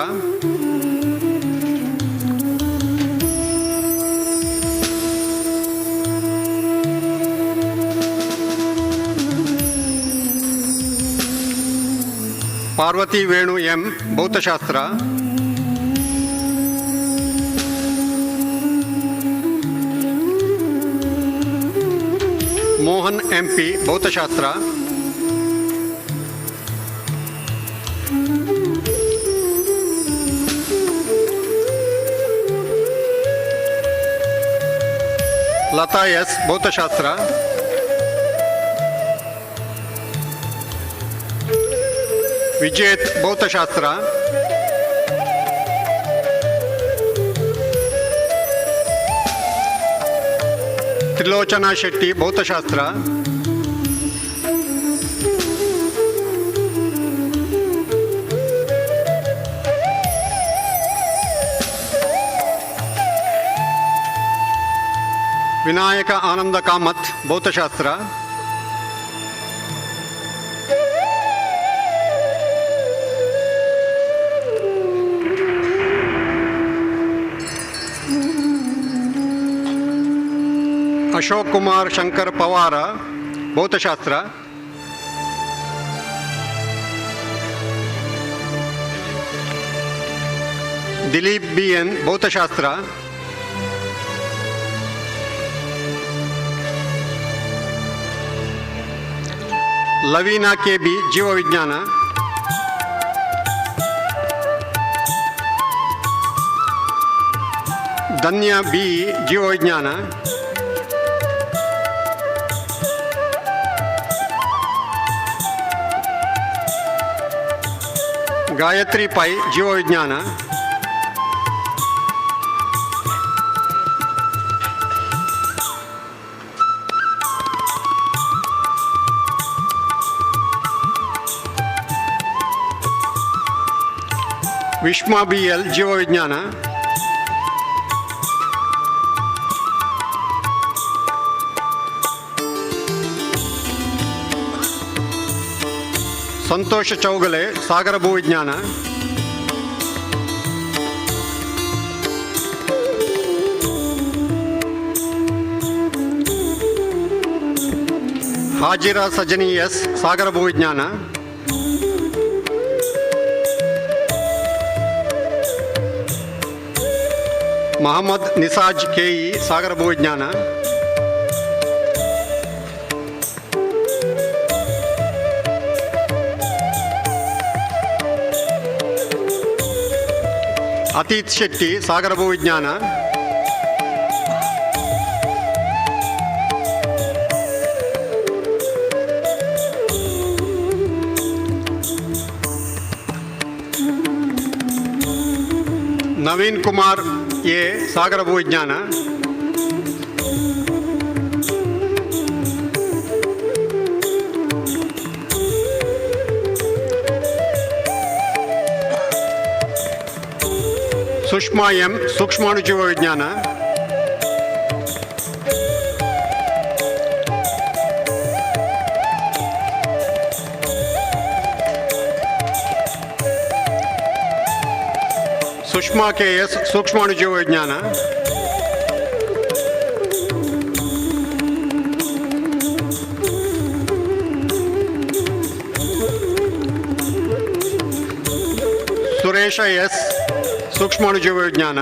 ಪಾರ್ವತಿ ವೇಣು ಎಂ ಭೌತಶಾಸ್ತ್ರ, ಮೋಹನ್ ಎಂ ಪಿ ಭೌತಶಾಸ್ತ್ರ, ಲತಾ ಎಸ್ ಭೌತಶಾಸ್ತ್ರ, ವಿಜೇತ್ ಭೌತಶಾಸ್ತ್ರ, ತ್ರಿಲೋಚನಾ ಶೆಟ್ಟಿ ಭೌತಶಾಸ್ತ್ರ, ವಿನಾಯಕ ಆನಂದ ಕಾಮತ್ ಭೌತಶಾಸ್ತ್ರ, ಅಶೋಕ್ ಕುಮಾರ್ ಶಂಕರ್ ಪವಾರ ಭೌತಶಾಸ್ತ್ರ, ದಿಲೀಪ್ ಬಿ ಎನ್ ಭೌತಶಾಸ್ತ್ರ, ಲವೀನಾ ಕೆ ಬಿ ಜೀವವಿಜ್ಞಾನ, ಧನ್ಯ ಬಿ ಜೀವವಿಜ್ಞಾನ, ಗಾಯತ್ರಿ ಪೈ ಜೀವವಿಜ್ಞಾನ, ವಿಶ್ಮಾ BL ಜೀವವಿಜ್ಞಾನ, ಸಂತೋಷ ಚೌಗಲೆ ಸಾಗರ ಭೂವಿಜ್ಞಾನ, ಹಾಜಿರಾ ಸಜನಿ S ಸಾಗರ ಭೂವಿಜ್ಞಾನ, ಮೊಹಮ್ಮದ್ ನಿಸಾಜ್ KE ಸಾಗರ ಭೂವಿಜ್ಞಾನ, ಅತೀತ್ ಶೆಟ್ಟಿ ಸಾಗರ ಭೂವಿಜ್ಞಾನ, ನವೀನ್ ಕುಮಾರ್ A ಸಾಗರ ಭೂವಿಜ್ಞಾನ, ಸುಷ್ಮಾ M ಸೂಕ್ಷ್ಮಾಣುಜೀವ ವಿಜ್ಞಾನ, ಸುಷ್ಮಾ KS ಸೂಕ್ಷ್ಮಾಣುಜೀವ ವಿಜ್ಞಾನ, ಸುರೇಶ S ಸೂಕ್ಷ್ಮಾಣುಜೀವ ವಿಜ್ಞಾನ,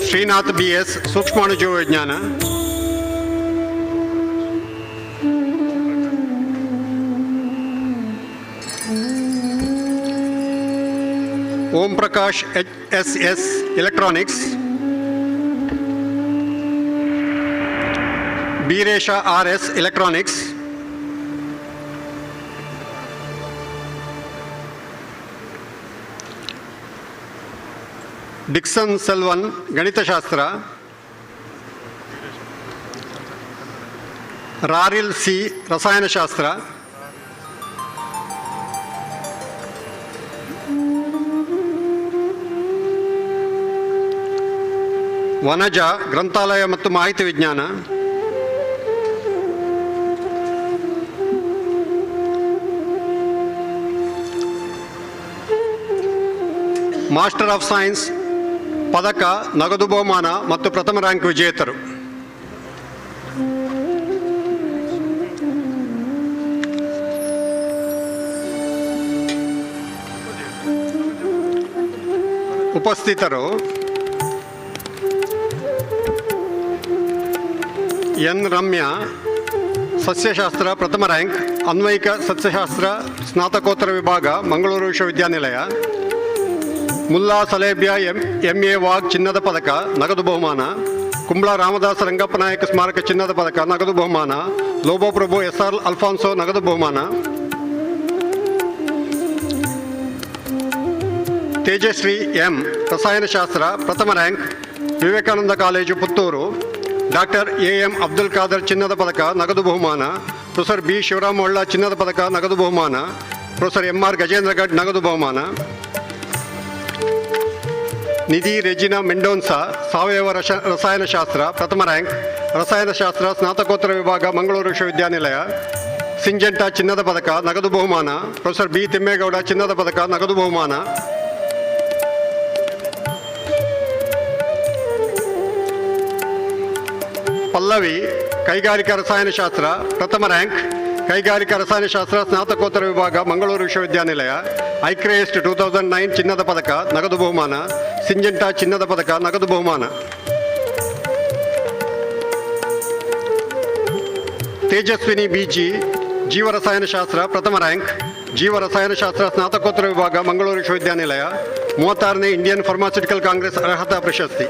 ಶ್ರೀನಾಥ್ BS ಸೂಕ್ಷ್ಮಾಣುಜೀವ ವಿಜ್ಞಾನ, Om Prakash SS electronics, Beeresha RS electronics, Dixon Selvan ಗಣಿತಶಾಸ್ತ್ರ, ರಾರಿಲ್ C ರಸಾಯನಶಾಸ್ತ್ರ, ವನಜ ಗ್ರಂಥಾಲಯ ಮತ್ತು ಮಾಹಿತಿ ವಿಜ್ಞಾನ, ಮಾಸ್ಟರ್ ಆಫ್ ಸೈನ್ಸ್ ಪದಕ, ನಗದು ಬಹುಮಾನ ಮತ್ತು ಪ್ರಥಮ ರ್ಯಾಂಕ್ ವಿಜೇತರು. ಉಪಸ್ಥಿತರು ಎನ್ ರಮ್ಯಾ ಸಸ್ಯಶಾಸ್ತ್ರ ಪ್ರಥಮ ರ್ಯಾಂಕ್, ಅನ್ವಯಿಕ ಸಸ್ಯಶಾಸ್ತ್ರ ಸ್ನಾತಕೋತ್ತರ ವಿಭಾಗ ಮಂಗಳೂರು ವಿಶ್ವವಿದ್ಯಾನಿಲಯ, ಮುಲ್ಲಾ ಸಲೇಬ್ಯಾ MA ವಾಗ್ ಚಿನ್ನದ ಪದಕ, ನಗದು ಬಹುಮಾನ, ಕುಂಬ್ಳ ರಾಮದಾಸ ರಂಗಪ್ಪ ನಾಯಕ ಸ್ಮಾರಕ ಚಿನ್ನದ ಪದಕ, ನಗದು ಬಹುಮಾನ, ಲೋಬೋಪ್ರಭು SR ಅಲ್ಫಾನ್ಸೋ ನಗದು ಬಹುಮಾನ, ತೇಜಶ್ರೀ M ರಸಾಯನಶಾಸ್ತ್ರ ಪ್ರಥಮ rank, Vivekananda college Puttur, doctor AM Abdul Khader ಚಿನ್ನದ ಪದಕ, ನಗದು ಬಹುಮಾನ, ಪ್ರೊಫೆಸರ್ B ಶಿವರಾಮ ಹೊಳ್ಳ ಚಿನ್ನದ ಪದಕ, ನಗದು ಬಹುಮಾನ, ಪ್ರೊಫೆಸರ್ MR ಗಜೇಂದ್ರ ಗಢ್ ನಗದು ಬಹುಮಾನ, ನಿಧಿ ರೆಜಿನಾ ಮೆಂಡೋನ್ಸಾ ಸಾವಯವ ರಸಾಯನಶಾಸ್ತ್ರ ಪ್ರಥಮ ರ್ಯಾಂಕ್, ರಸಾಯನಶಾಸ್ತ್ರ ಸ್ನಾತಕೋತ್ತರ ವಿಭಾಗ ಮಂಗಳೂರು ವಿಶ್ವವಿದ್ಯಾನಿಲಯ, ಸಿಂಜೆಂಟಾ ಚಿನ್ನದ ಪದಕ, ನಗದು ಬಹುಮಾನ, ಪ್ರೊಫೆಸರ್ B ತಿಮ್ಮೇಗೌಡ ಚಿನ್ನದ ಪದಕ, ನಗದು ಬಹುಮಾನ, ಪಲ್ಲವಿ ಕೈಗಾರಿಕಾ ರಸಾಯನಶಾಸ್ತ್ರ ಪ್ರಥಮ ರ್ಯಾಂಕ್, ಕೈಗಾರಿಕಾ ರಸಾಯನಶಾಸ್ತ್ರ ಸ್ನಾತಕೋತ್ತರ ವಿಭಾಗ ಮಂಗಳೂರು ವಿಶ್ವವಿದ್ಯಾನಿಲಯ, ಐಕ್ರೇಸ್ಟ್ 2009 ಚಿನ್ನದ ಪದಕ, ನಗದು ಬಹುಮಾನ, ಸಿಂಜೆಂಟಾ ಚಿನ್ನದ ಪದಕ, ನಗದು ಬಹುಮಾನ, ತೇಜಸ್ವಿನಿ BG ಜೀವರಸಾಯನಶಾಸ್ತ್ರ ಪ್ರಥಮ ರ್ಯಾಂಕ್, ಜೀವರಸಾಯನಶಾಸ್ತ್ರ ಸ್ನಾತಕೋತ್ತರ ವಿಭಾಗ ಮಂಗಳೂರು ವಿಶ್ವವಿದ್ಯಾನಿಲಯ, 36ನೇ ಇಂಡಿಯನ್ ಫಾರ್ಮಾಸ್ಯೂಟಿಕಲ್ ಕಾಂಗ್ರೆಸ್ ಅರ್ಹತಾ ಪ್ರಶಸ್ತಿ.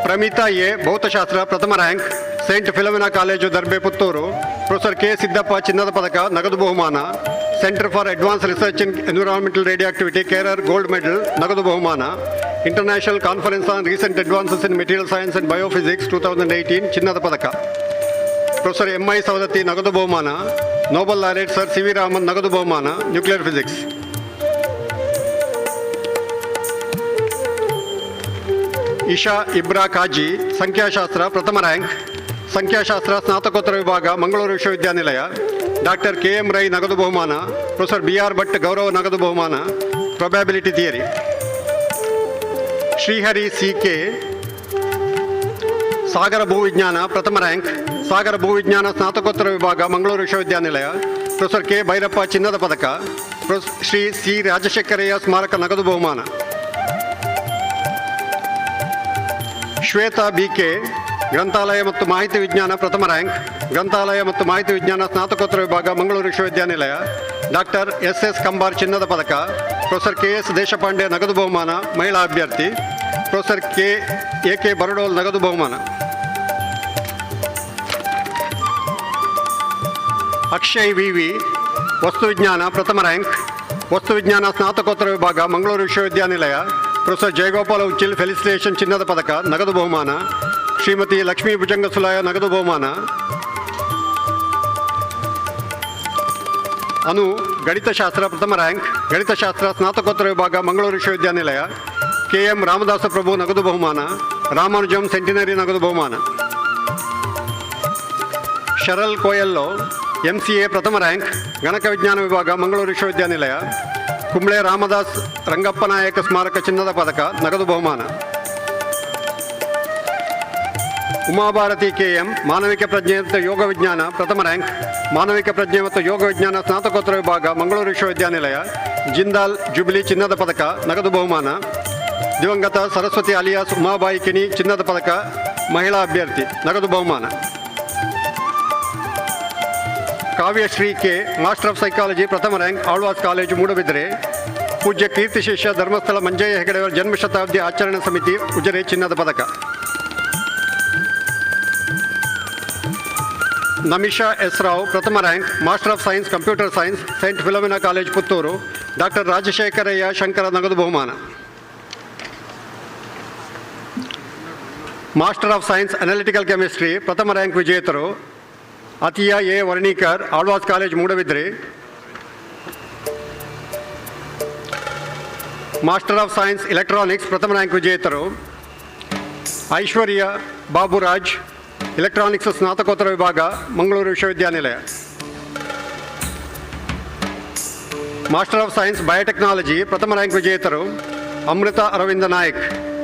ಪ್ರಮಿತಾ A ಭೌತಶಾಸ್ತ್ರ ಪ್ರಥಮ rank, saint Philomena college Darbe Puttur, professor K Siddappa ಚಿನ್ನದ ಪದಕ, ನಗದು ಬಹುಮಾನ, centre for advance research in environmental radioactivity CARER gold medal ನಗದು ಬಹುಮಾನ. International conference on recent advances in material science and biophysics 2018 ಚಿನ್ನದ ಪದಕ. Professor M I. ಸವದತ್ತಿ ನಗದು ಬಹುಮಾನ. Nobel laureate sir C V Raman ನಗದು ಬಹುಮಾನ ನ್ಯೂಕ್ಲಿಯರ್ ಫಿಸಿಕ್ಸ್. ಇಶಾ ಇಬ್ರಾ ಕಾಜಿ ಸಂಖ್ಯಾಶಾಸ್ತ್ರ ಪ್ರಥಮ ರ್ಯಾಂಕ್. ಸಂಖ್ಯಾಶಾಸ್ತ್ರ ಸ್ನಾತಕೋತ್ತರ ವಿಭಾಗ ಮಂಗಳೂರು ವಿಶ್ವವಿದ್ಯಾನಿಲಯ. ಡಾಕ್ಟರ್ ಕೆ ಎಂ ರೈ ನಗದು ಬಹುಮಾನ. ಪ್ರೊಫೆಸರ್ ಬಿ ಆರ್ ಭಟ್ ಗೌರವ ನಗದು ಬಹುಮಾನ probability theory. Srihari C K Sagara ಭೂವಿಜ್ಞಾನ ಪ್ರಥಮ ರ್ಯಾಂಕ್. ಸಾಗರ ಭೂವಿಜ್ಞಾನ ಸ್ನಾತಕೋತ್ತರ ವಿಭಾಗ ಮಂಗಳೂರು ವಿಶ್ವವಿದ್ಯಾನಿಲಯ. ಪ್ರೊಫೆಸರ್ ಕೆ ಭೈರಪ್ಪ ಚಿನ್ನದ ಪದಕ. ಶ್ರೀ ಸಿ ರಾಜಶೇಖರಯ್ಯ ಸ್ಮಾರಕ ನಗದು ಬಹುಮಾನ. ಶ್ವೇತಾ ಬಿ ಕೆ ಗ್ರಂಥಾಲಯ ಮತ್ತು ಮಾಹಿತಿ ವಿಜ್ಞಾನ ಪ್ರಥಮ ರ್ಯಾಂಕ್. ಗ್ರಂಥಾಲಯ ಮತ್ತು ಮಾಹಿತಿ ವಿಜ್ಞಾನ ಸ್ನಾತಕೋತ್ತರ ವಿಭಾಗ ಮಂಗಳೂರು ವಿಶ್ವವಿದ್ಯಾನಿಲಯ. ಡಾಕ್ಟರ್ ಎಸ್ ಎಸ್ ಕಂಬಾರ್ ಚಿನ್ನದ ಪದಕ. ಪ್ರೊಫೆಸರ್ ಕೆ ಎಸ್ ದೇಶಪಾಂಡೆ ನಗದು ಬಹುಮಾನ ಮಹಿಳಾ ಅಭ್ಯರ್ಥಿ. ಪ್ರೊಫೆಸರ್ ಎ ಕೆ ಬರಡೋಲ್ ನಗದು ಬಹುಮಾನ. ಅಕ್ಷಯ್ ವಿ ವಿ ವಸ್ತುವಿಜ್ಞಾನ ಪ್ರಥಮ ರ್ಯಾಂಕ್. ವಸ್ತುವಿಜ್ಞಾನ ಸ್ನಾತಕೋತ್ತರ ವಿಭಾಗ ಮಂಗಳೂರು ವಿಶ್ವವಿದ್ಯಾನಿಲಯ. ಪ್ರೊಫೆಸರ್ ಜಯಗೋಪಾಲ ಉಚ್ಚಿಲ್ ಫೆಲಿಸಿಟೇಷನ್ ಚಿನ್ನದ ಪದಕ ನಗದು ಬಹುಮಾನ. ಶ್ರೀಮತಿ ಲಕ್ಷ್ಮೀ ಭುಜಂಗಸುಲಾಯ ನಗದು ಬಹುಮಾನ. ಅನು ಗಣಿತಶಾಸ್ತ್ರ ಪ್ರಥಮ ರ್ಯಾಂಕ್. ಗಣಿತಶಾಸ್ತ್ರ ಸ್ನಾತಕೋತ್ತರ ವಿಭಾಗ ಮಂಗಳೂರು ವಿಶ್ವವಿದ್ಯಾನಿಲಯ. ಕೆ ಎಂ ರಾಮದಾಸ ಪ್ರಭು ನಗದು ಬಹುಮಾನ. ರಾಮಾನುಜಂ ಸೆಂಟಿನರಿ ನಗದು ಬಹುಮಾನ. ಶರಲ್ ಕೋಯಲ್ಲೋ MCA ಪ್ರಥಮ ರ್ಯಾಂಕ್. ಗಣಕ ವಿಜ್ಞಾನ ವಿಭಾಗ ಮಂಗಳೂರು ವಿಶ್ವವಿದ್ಯಾನಿಲಯ. ಕುಂಬ್ಳೆ ರಾಮದಾಸ್ ರಂಗಪ್ಪನಾಯಕ ಸ್ಮಾರಕ ಚಿನ್ನದ ಪದಕ ನಗದು ಬಹುಮಾನ. ಉಮಾಭಾರತಿ KM ಮಾನವಿಕ ಪ್ರಜ್ಞೆ ಮತ್ತು ಯೋಗ ವಿಜ್ಞಾನ ಪ್ರಥಮ ರ್ಯಾಂಕ್. ಮಾನವಿಕ ಪ್ರಜ್ಞೆ ಮತ್ತು ಯೋಗ ವಿಜ್ಞಾನ ಸ್ನಾತಕೋತ್ತರ ವಿಭಾಗ ಮಂಗಳೂರು ವಿಶ್ವವಿದ್ಯಾನಿಲಯ. ಜಿಂದಾಲ್ ಜುಬಿಲಿ ಚಿನ್ನದ ಪದಕ ನಗದು ಬಹುಮಾನ. ದಿವಂಗತ ಸರಸ್ವತಿ ಅಲಿಯಾಸ್ ಉಮಾಬಾಯಿ ಕಿಣಿ ಚಿನ್ನದ ಪದಕ ಮಹಿಳಾ ಅಭ್ಯರ್ಥಿ ನಗದು ಬಹುಮಾನ. Kavyashree K master of psychology ಪ್ರಥಮ ರ್ಯಾಂಕ್ ಆಳ್ವಾಸ್ ಕಾಲೇಜು ಮೂಡಬಿದರೆ. ಪೂಜ್ಯ ಕೀರ್ತಿ ಶಿಷ್ಯ ಧರ್ಮಸ್ಥಳ ಮಂಜಯ್ಯ ಹೆಗಡೆಯವರ ಜನ್ಮಶತಾಬ್ದಿ ಆಚರಣಾ ಸಮಿತಿ ಉಜಿರೆ ಚಿನ್ನದ ಪದಕ. ನಮಿಷಾ ಎಸ್ ರಾವ್ ಪ್ರಥಮ rank master of science computer science saint Philomena college Puttur. Doctor Rajashekharaiah Shankara ನಗದು ಬಹುಮಾನ. Master of science analytical chemistry ಪ್ರಥಮ ರ್ಯಾಂಕ್ ವಿಜೇತರು Atiya A Varnekar Alva's college Moodbidri. Master of science electronics ಪ್ರಥಮ ರ್ಯಾಂಕ್ ವಿಜೇತರು ಐಶ್ವರ್ಯ ಬಾಬುರಾಜ್ ಎಲೆಕ್ಟ್ರಾನಿಕ್ಸ್ ಸ್ನಾತಕೋತ್ತರ ವಿಭಾಗ ಮಂಗಳೂರು ವಿಶ್ವವಿದ್ಯಾನಿಲಯ. ಮಾಸ್ಟರ್ ಆಫ್ ಸೈನ್ಸ್ ಬಯೋಟೆಕ್ನಾಲಜಿ ಪ್ರಥಮ ರ್ಯಾಂಕ್ ವಿಜೇತರು Amrita Aravinda Nayak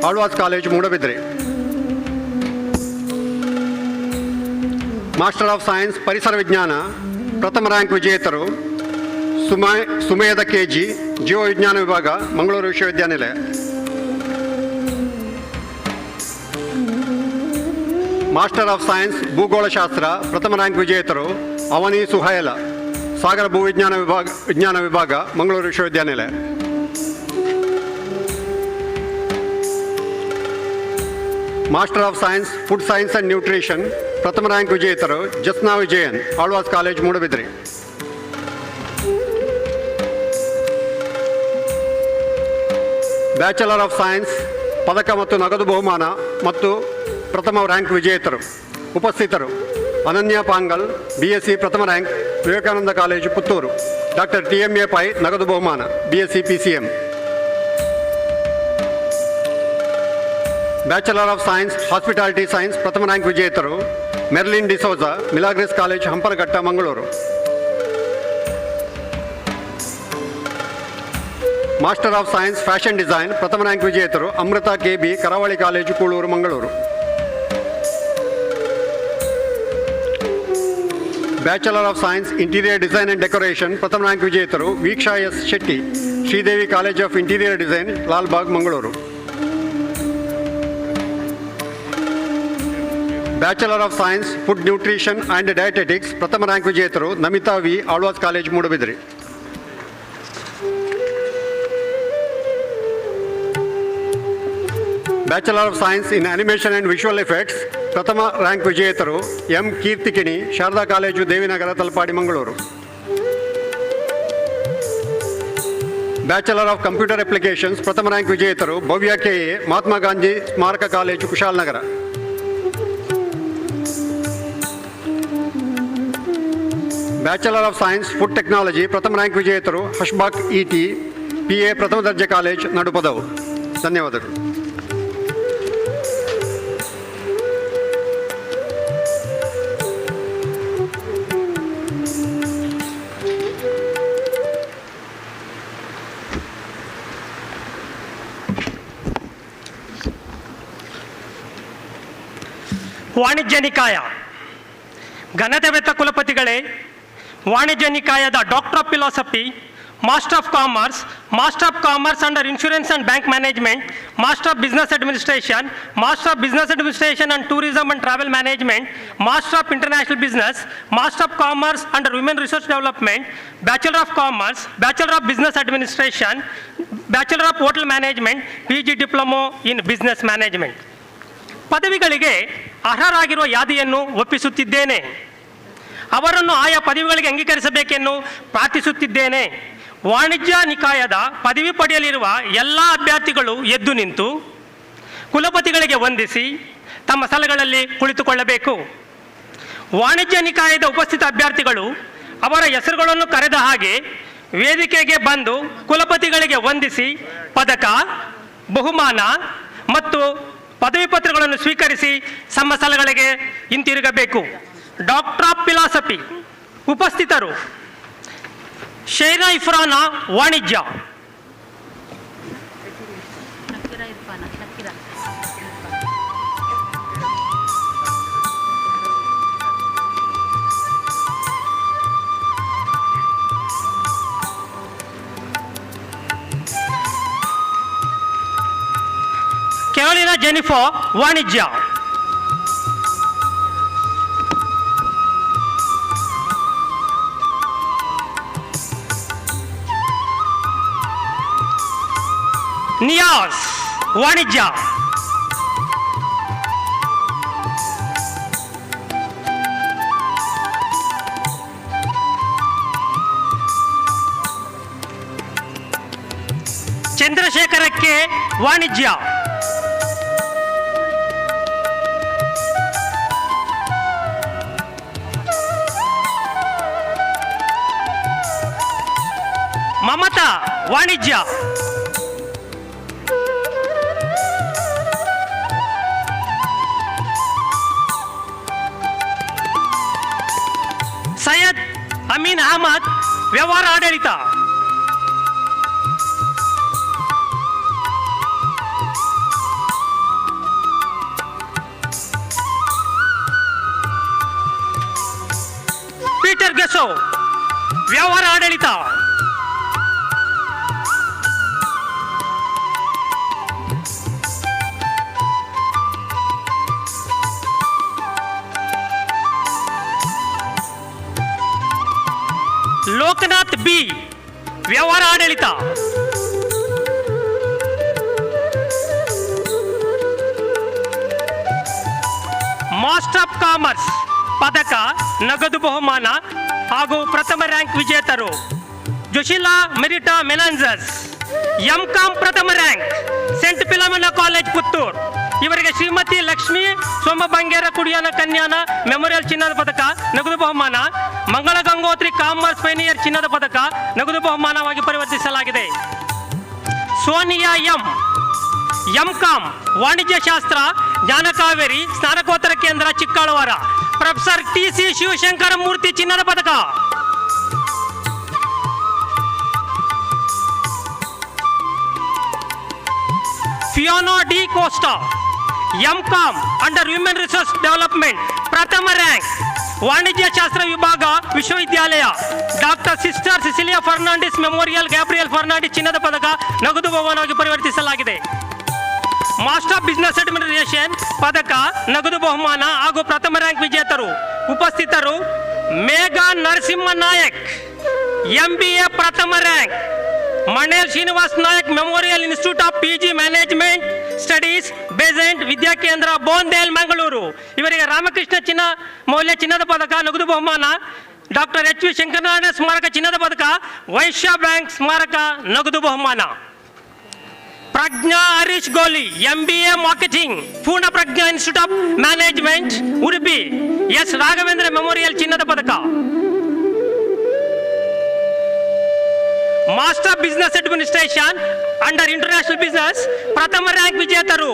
Alva's college Moodbidri. Master of science ಪರಿಸರ ವಿಜ್ಞಾನ ಪ್ರಥಮ ರ್ಯಾಂಕ್ ವಿಜೇತರು ಸುಮೇಧ KG ಜೀವವಿಜ್ಞಾನ ವಿಭಾಗ ಮಂಗಳೂರು ವಿಶ್ವವಿದ್ಯಾನಿಲಯ. ಮಾಸ್ಟರ್ ಆಫ್ ಸೈನ್ಸ್ ಭೂಗೋಳಶಾಸ್ತ್ರ ಪ್ರಥಮ ರ್ಯಾಂಕ್ ವಿಜೇತರು ಅವನಿ ಸುಹೈಲ ಸಾಗರ ವಿಜ್ಞಾನ ವಿಭಾಗ ಮಂಗಳೂರು ವಿಶ್ವವಿದ್ಯಾನಿಲಯ. Master of science food science and nutrition ಪ್ರಥಮ ರ್ಯಾಂಕ್ ವಿಜೇತರು Jasna Vijayan Alva's college Moodbidri. Bachelor of science ಪದಕ ಮತ್ತು ನಗದು ಬಹುಮಾನ ಮತ್ತು ಪ್ರಥಮ ರ್ಯಾಂಕ್ ವಿಜೇತರು ಉಪಸ್ಥಿತರು ಅನನ್ಯ ಪಾಂಗಲ್ BSc ಪ್ರಥಮ rank Vivekananda college Puttur. Doctor TMA Pai ನಗದು ಬಹುಮಾನ BSc PCM. Bachelor of science hospitality science ಪ್ರಥಮ ರ್ಯಾಂಕ್ ವಿಜೇತರು Merlin D'Souza Milagres college Hampankatta Mangaluru. Master of science fashion design ಪ್ರಥಮ ರ್ಯಾಂಕ್ ವಿಜೇತರು Amrita KB Karavali college Kuloor Mangaluru. Bachelor of science interior design and decoration ಪ್ರಥಮ ರ್ಯಾಂಕ್ ವಿಜೇತರು Veeksha S Shetty Sridevi college of interior design Lalbagh Mangaluru. Bachelor of science food nutrition and dietetics ಪ್ರಥಮ rank ವಿಜೇತರು Namitha V Alva's college Moodbidri. Bachelor of science in animation and visual effects ಪ್ರಥಮ rank ವಿಜೇತರು M Keerthikini Sharada college Devinagar Talapady Mangaluru. Bachelor of computer applications ಪ್ರಥಮ rank ವಿಜೇತರು Bhavya K A, Mahatma Gandhi ಸ್ಮಾರಕ college, Kushalnagar. Bachelor of science food technology ಪ್ರಥಮ rank ವಿಜೇತರು ಹಶ್ಬಾಕ್ ಇಟಿ, PA ಪ್ರಥಮ ದರ್ಜೆ ಕಾಲೇಜ್, ನಡುಪದವು. ಧನ್ಯವಾದಗಳು. ವಾಣಿಜ್ಯ ನಿಕಾಯ ಘನತೆವೆತ್ತ ಕುಲಪತಿಗಳೇ, ವಾಣಿಜ್ಯ ನಿಕಾಯದ doctor of philosophy, master of commerce under insurance and bank management, master of business administration and tourism and travel management, master of international business, master of commerce under women research development, bachelor of commerce, bachelor of business administration, bachelor of hotel management, PG diploma in business management ಪದವಿಗಳಿಗೆ ಅರ್ಹರಾಗಿರುವ ಯಾದಿಯನ್ನು ಒಪ್ಪಿಸುತ್ತಿದ್ದೇನೆ. ಅವರನ್ನು ಆಯಾ ಪದವಿಗಳಿಗೆ ಅಂಗೀಕರಿಸಬೇಕೆಂದು ಪ್ರಾರ್ಥಿಸುತ್ತಿದ್ದೇನೆ. ವಾಣಿಜ್ಯ ನಿಕಾಯದ ಪದವಿ ಪಡೆಯಲಿರುವ ಎಲ್ಲ ಅಭ್ಯರ್ಥಿಗಳು ಎದ್ದು ನಿಂತು ಕುಲಪತಿಗಳಿಗೆ ವಂದಿಸಿ ತಮ್ಮ ಸ್ಥಳಗಳಲ್ಲಿ ಕುಳಿತುಕೊಳ್ಳಬೇಕು. ವಾಣಿಜ್ಯ ನಿಕಾಯದ ಉಪಸ್ಥಿತ ಅಭ್ಯರ್ಥಿಗಳು ಅವರ ಹೆಸರುಗಳನ್ನು ಕರೆದ ಹಾಗೆ ವೇದಿಕೆಗೆ ಬಂದು ಕುಲಪತಿಗಳಿಗೆ ವಂದಿಸಿ ಪದಕ, ಬಹುಮಾನ ಮತ್ತು ಪದವಿ ಪತ್ರಗಳನ್ನು ಸ್ವೀಕರಿಸಿ ತಮ್ಮ ಸ್ಥಳಗಳಿಗೆ ಹಿಂತಿರುಗಬೇಕು. ಡಾಕ್ಟರ್ ಆಫ್ ಫಿಲಾಸಫಿ ಉಪಸ್ಥಿತರು ಶೈರಾ ಇಫ್ರಾನ ವಾಣಿಜ್ಯ, ಕೆರೋಲಿನಾ ಜೆನಿಫರ್ ವಾಣಿಜ್ಯ, ನಿಯಾಸ್ ವಾಣಿಜ್ಯ, ಚಂದ್ರಶೇಖರಕ್ಕೆ ವಾಣಿಜ್ಯ, ಮಮತಾ ವಾಣಿಜ್ಯ, ಸೈಯದ್ ಅಮೀನ್ ಅಹಮದ್ ವ್ಯವಹಾರ ಆಡಳಿತ, ಪೀಟರ್ ಗೆಸೋ ವ್ಯವಹಾರ ಆಡಳಿತ, ಲೋಕನಾಥ್ ಬಿ ವ್ಯವಹಾರ ಆಡಳಿತ, ಮಾಸ್ಟರ್ ಆಫ್ ಕಾಮರ್ಸ್ ಪದಕ, ನಗದು ಬಹುಮಾನ ಹಾಗೂ ಪ್ರಥಮ ರ್ಯಾಂಕ್ ವಿಜೇತರು ಜೋಶಿಲಾ ಮೆರಿಟಾ ಮೆನಾನ್ಸಸ್, MCom ಪ್ರಥಮ ರ್ಯಾಂಕ್, ಸೆಂಟ್ ಫಿಲಮಿನಾ ಕಾಲೇಜ್ ಪುತ್ತೂರು. ಇವರಿಗೆ ಶ್ರೀಮತಿ ಲಕ್ಷ್ಮೀ ಸೋಮಬಂಗೇರ ಕುಡಿಯಾನ ಕನ್ಯಾನ ಮೆಮೋರಿಯಲ್ ಚಿನ್ನದ ಪದಕ, ನಗದು ಬಹುಮಾನ, ಮಂಗಳ ಗಂಗೋತ್ರಿ ಕಾಮರ್ಸ್ ಪೈನಿಯರ್ ಚಿನ್ನದ ಪದಕ, ನಗದು ಬಹುಮಾನವಾಗಿ ಪರಿವರ್ತಿಸಲಾಗಿದೆ. ಸೋನಿಯಾ MCom ವಾಣಿಜ್ಯ ಶಾಸ್ತ್ರ, ಜ್ಞಾನಕಾವೇರಿ ಸ್ನಾತಕೋತ್ತರ ಕೇಂದ್ರ, ಚಿಕ್ಕಳವಾರ. ಪ್ರೊಫೆಸರ್ TC ಶಿವಶಂಕರ ಮೂರ್ತಿ ಚಿನ್ನದ ಪದಕ. Fiona D Costa MCom under women resource development ಪ್ರಥಮ ರ್ಯಾಂಕ್, ವಾಣಿಜ್ಯ ಶಾಸ್ತ್ರ ವಿಭಾಗ, ವಿಶ್ವವಿದ್ಯಾಲಯ. Doctor sister Cecilia Fernandes memorial Gabriel Fernandes ಚಿನ್ನದ ಪದಕ, ನಗದು ಬಹುಮಾನವಾಗಿ ಪರಿವರ್ತಿಸಲಾಗಿದೆ. ಮಾಸ್ಟರ್ ಆಫ್ ಬಿಸ್ನೆಸ್ ಅಡ್ಮಿನಿಸ್ಟ್ರೇಷನ್ ಪದಕ, ನಗದು ಬಹುಮಾನ ಹಾಗೂ ಪ್ರಥಮ ರ್ಯಾಂಕ್ ವಿಜೇತರು ಉಪಸ್ಥಿತರು ಮೇಘಾ ನರಸಿಂಹ ನಾಯಕ್ MBA ಪ್ರಥಮ rank, Manel Srinivas Nayak memorial institute of PG management studies Besant ವಿದ್ಯಾಕೇಂದ್ರ, ಬೋಂದೇಲ್, ಮಂಗಳೂರು. ಇವರಿಗೆ ರಾಮಕೃಷ್ಣ ಮೌಲ್ಯ ಚಿನ್ನದ ಪದಕ, ನಗದು ಬಹುಮಾನ ಡಾಕ್ಟರ್ ಎಚ್ ವಿ ಶಂಕರನಾರಾಯಣ ಸ್ಮಾರಕ ಚಿನ್ನದ ಪದಕ, ವೈಶ್ಯ ಬ್ಯಾಂಕ್ ಸ್ಮಾರಕ ನಗದು ಬಹುಮಾನ. ಪ್ರಜ್ಞಾ ಹರೀಶ್ ಗೋಲಿ, MBA marketing, Poorna Prajna institute of management, Udupi. S Raghavendra memorial ಚಿನ್ನದ ಪದಕ. Master business administration under international business ಪ್ರಥಮ ರ್ಯಾಂಕ್ ವಿಜೇತರು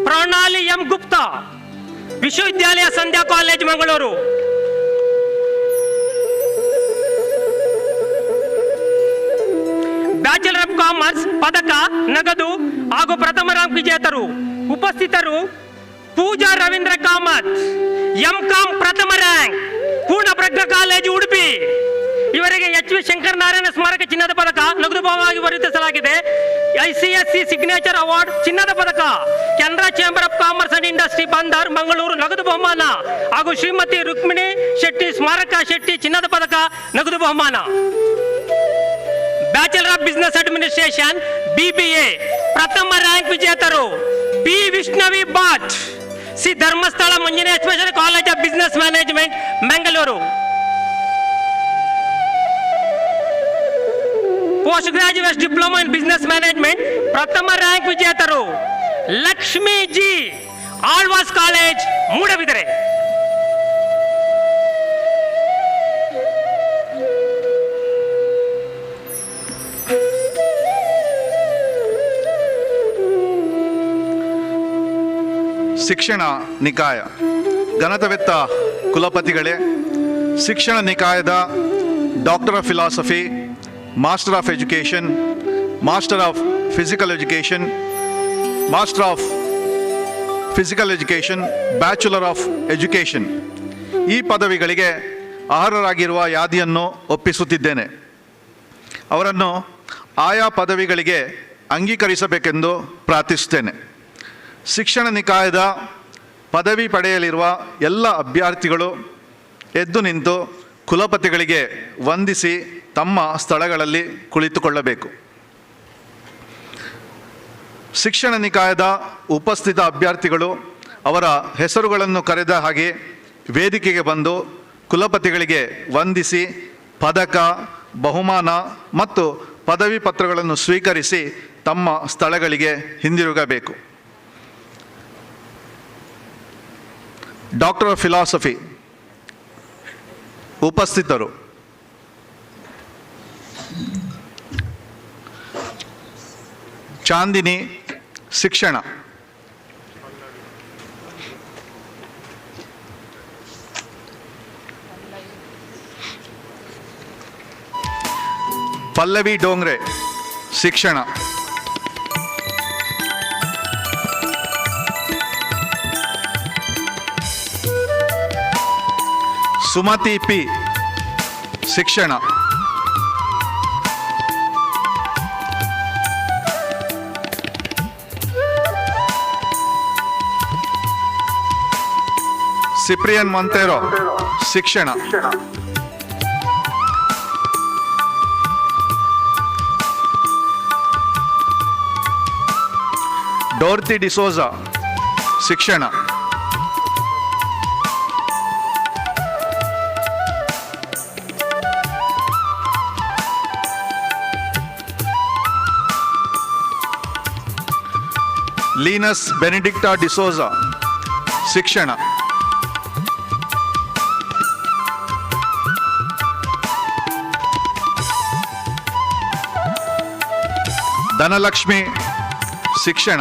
ಪ್ರಣಾಲಿ ಎಂ ಗುಪ್ತಾ, ವಿಶ್ವವಿದ್ಯಾಲಯ Sandhya college Mangaluru. Bachelor of commerce ಪದಕ, ನಗದು ಹಾಗೂ ಪ್ರಥಮ ರ್ಯಾಂಕ್ ವಿಜೇತರು. ಉಪಸ್ಥಿತರು ಪೂಜಾ ರವೀಂದ್ರ ಕಾಮತ್, MCom ಪ್ರಥಮ ರ್ಯಾಂಕ್, ಪೂರ್ಣ ಪ್ರಜ್ಞಾ ಕಾಲೇಜು ಉಡುಪಿ. ಇವರಿಗೆ ಎಚ್ ವಿ ಶಂಕರನಾರಾಯಣ ಸ್ಮಾರಕ ಚಿನ್ನದ ಪದಕ ನಗದು ಬಹುಮಾನವಾಗಿ ವರ್ಧಿಸಲಾಗಿದೆ. ICSC ಸಿಗ್ನೇಚರ್ ಅವಾರ್ಡ್ ಚಿನ್ನದ ಪದಕ, Canara chamber of commerce and industry Bunder Mangaluru ನಗದು ಬಹುಮಾನ ಹಾಗೂ ಶ್ರೀಮತಿ ರುಕ್ಮಿಣಿ ಶೆಟ್ಟಿ ಸ್ಮಾರಕ ಶೆಟ್ಟಿ ಚಿನ್ನದ ಪದಕ ನಗದು ಬಹುಮಾನ. Bachelor of business administration BBA ಪ್ರಥಮ ರ್ಯಾಂಕ್ ವಿಜೇತರು P ವಿಷ್ಣವಿ ಭಟ್, ಸಿ Dharmasthala Manjunatha special college of business management Mangaluru. Post graduate diploma in business management ಪ್ರಥಮ ರ್ಯಾಂಕ್ ವಿಜೇತರು ಲಕ್ಷ್ಮೀ ಜಿ, ಆಳ್ವಾಸ್ ಕಾಲೇಜ್ ಮೂಡಬಿದರೆ. ಶಿಕ್ಷಣ ನಿಕಾಯ ಘನತೆವೆತ್ತ ಕುಲಪತಿಗಳೇ, ಶಿಕ್ಷಣ ನಿಕಾಯದ doctor of philosophy, master of education, master of physical education, master of physical education, bachelor of education ಈ ಪದವಿಗಳಿಗೆ ಅರ್ಹರಾಗಿರುವ ಯಾದಿಯನ್ನು ಒಪ್ಪಿಸುತ್ತಿದ್ದೇನೆ. ಅವರನ್ನು ಆಯಾ ಪದವಿಗಳಿಗೆ ಅಂಗೀಕರಿಸಬೇಕೆಂದು ಪ್ರಾರ್ಥಿಸುತ್ತೇನೆ. ಶಿಕ್ಷಣ ನಿಕಾಯದ ಪದವಿ ಪಡೆಯಲಿರುವ ಎಲ್ಲ ಅಭ್ಯರ್ಥಿಗಳು ಎದ್ದು ನಿಂತು ಕುಲಪತಿಗಳಿಗೆ ವಂದಿಸಿ ತಮ್ಮ ಸ್ಥಳಗಳಲ್ಲಿ ಕುಳಿತುಕೊಳ್ಳಬೇಕು. ಶಿಕ್ಷಣ ನಿಕಾಯದ ಉಪಸ್ಥಿತ ಅಭ್ಯರ್ಥಿಗಳು ಅವರ ಹೆಸರುಗಳನ್ನು ಕರೆದ ಹಾಗೆ ವೇದಿಕೆಗೆ ಬಂದು ಕುಲಪತಿಗಳಿಗೆ ವಂದಿಸಿ ಪದಕ, ಬಹುಮಾನ ಮತ್ತು ಪದವಿ ಪತ್ರಗಳನ್ನು ಸ್ವೀಕರಿಸಿ ತಮ್ಮ ಸ್ಥಳಗಳಿಗೆ ಹಿಂದಿರುಗಬೇಕು. ಡಾಕ್ಟರ್ ಆಫ್ ಫಿಲಾಸಫಿ ಉಪಸ್ಥಿತರು ಚಾಂದಿನಿ, ಶಿಕ್ಷಣ. ಪಲ್ಲವಿ ಡೋಂಗ್ರೆ, ಶಿಕ್ಷಣ. ಸುಮತಿ ಪಿ, ಶಿಕ್ಷಣ. ಸಿಪ್ರಿಯನ್ ಮೊಂತೆರೋ, ಶಿಕ್ಷಣ. ಡೋರ್ತಿ ಡಿಸೋಜಾ, ಶಿಕ್ಷಣ. ಲೀನಸ್ ಬೆನಿಡಿಕ್ಟಾ ಡಿಸೋಜಾ, ಶಿಕ್ಷಣ. ಧನಲಕ್ಷ್ಮಿ, ಶಿಕ್ಷಣ.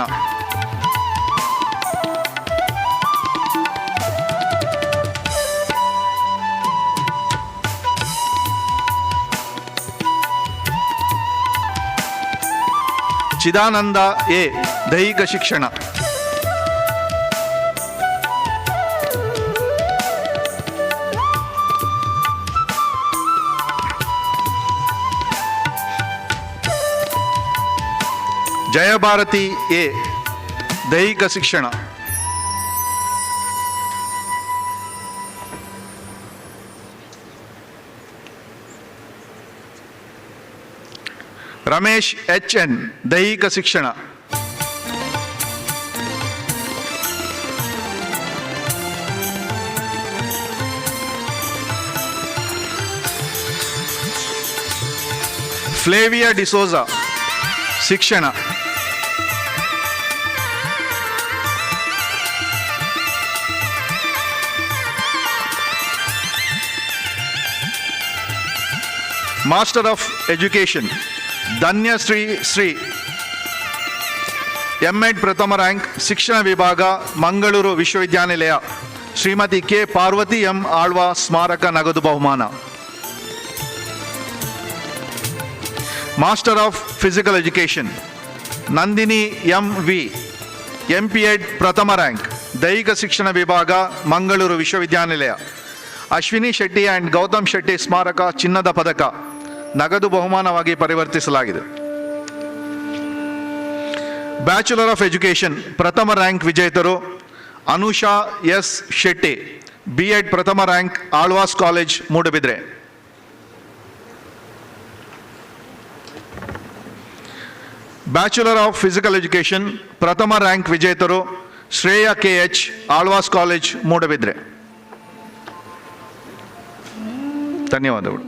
ಚಿದಾನಂದ ಎ, ದೈಹಿಕ ಶಿಕ್ಷಣ. ಜಯಭಾರತಿ ಎ, ದೈಹಿಕ ಶಿಕ್ಷಣ. ರಮೇಶ್ HN, ದೈಹಿಕ ಶಿಕ್ಷಣ. ಫ್ಲೇವಿಯಾ ಡಿಸೋಜಾ, ಶಿಕ್ಷಣ. Master of education, Dhanyashree Shri M Ed ಪ್ರಥಮ ರ್ಯಾಂಕ್, ಶಿಕ್ಷಣ ವಿಭಾಗ, ಮಂಗಳೂರು ವಿಶ್ವವಿದ್ಯಾನಿಲಯ, ಶ್ರೀಮತಿ ಕೆ ಪಾರ್ವತಿ ಎಂ ಆಳ್ವ ಸ್ಮಾರಕ ನಗದು ಬಹುಮಾನ. Master of physical education, Nandini M V, M P Ed ಪ್ರಥಮ ರ್ಯಾಂಕ್, ದೈಹಿಕ ಶಿಕ್ಷಣ ವಿಭಾಗ, ಮಂಗಳೂರು ವಿಶ್ವವಿದ್ಯಾನಿಲಯ, ಅಶ್ವಿನಿ ಶೆಟ್ಟಿ ಆ್ಯಂಡ್ ಗೌತಮ್ ಶೆಟ್ಟಿ ಸ್ಮಾರಕ ಚಿನ್ನದ ಪದಕ ನಗದು ಬಹುಮಾನವಾಗಿ ಪರಿವರ್ತಿಸಲಾಗಿದೆ. ಬ್ಯಾಚುಲರ್ ಆಫ್ ಎಜುಕೇಷನ್ ಪ್ರಥಮ ರ್ಯಾಂಕ್ ವಿಜೇತರು ಅನುಷಾ ಎಸ್ ಶೆಟ್ಟಿ, ಬಿ.ಎಡ್ ಪ್ರಥಮ rank, Alva's college, Moodbidri. Bachelor of physical education ಪ್ರಥಮ ರ್ಯಾಂಕ್ ವಿಜೇತರು ಶ್ರೇಯಾ ಕೆ.ಎಚ್, ಆಳ್ವಾಸ್ ಕಾಲೇಜ್, ಮೂಡಬಿದ್ರೆ. ಧನ್ಯವಾದಗಳು.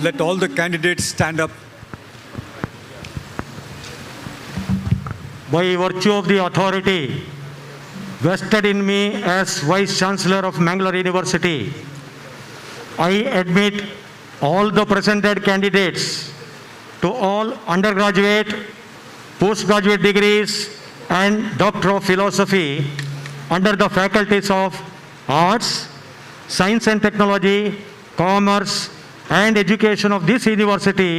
Let all the candidates stand up. By virtue of the authority vested in me as Vice Chancellor of Mangalore University, I admit all the presented candidates to all undergraduate, postgraduate degrees and Doctor of Philosophy under the faculties of Arts, Science and Technology, Commerce and Education of this university,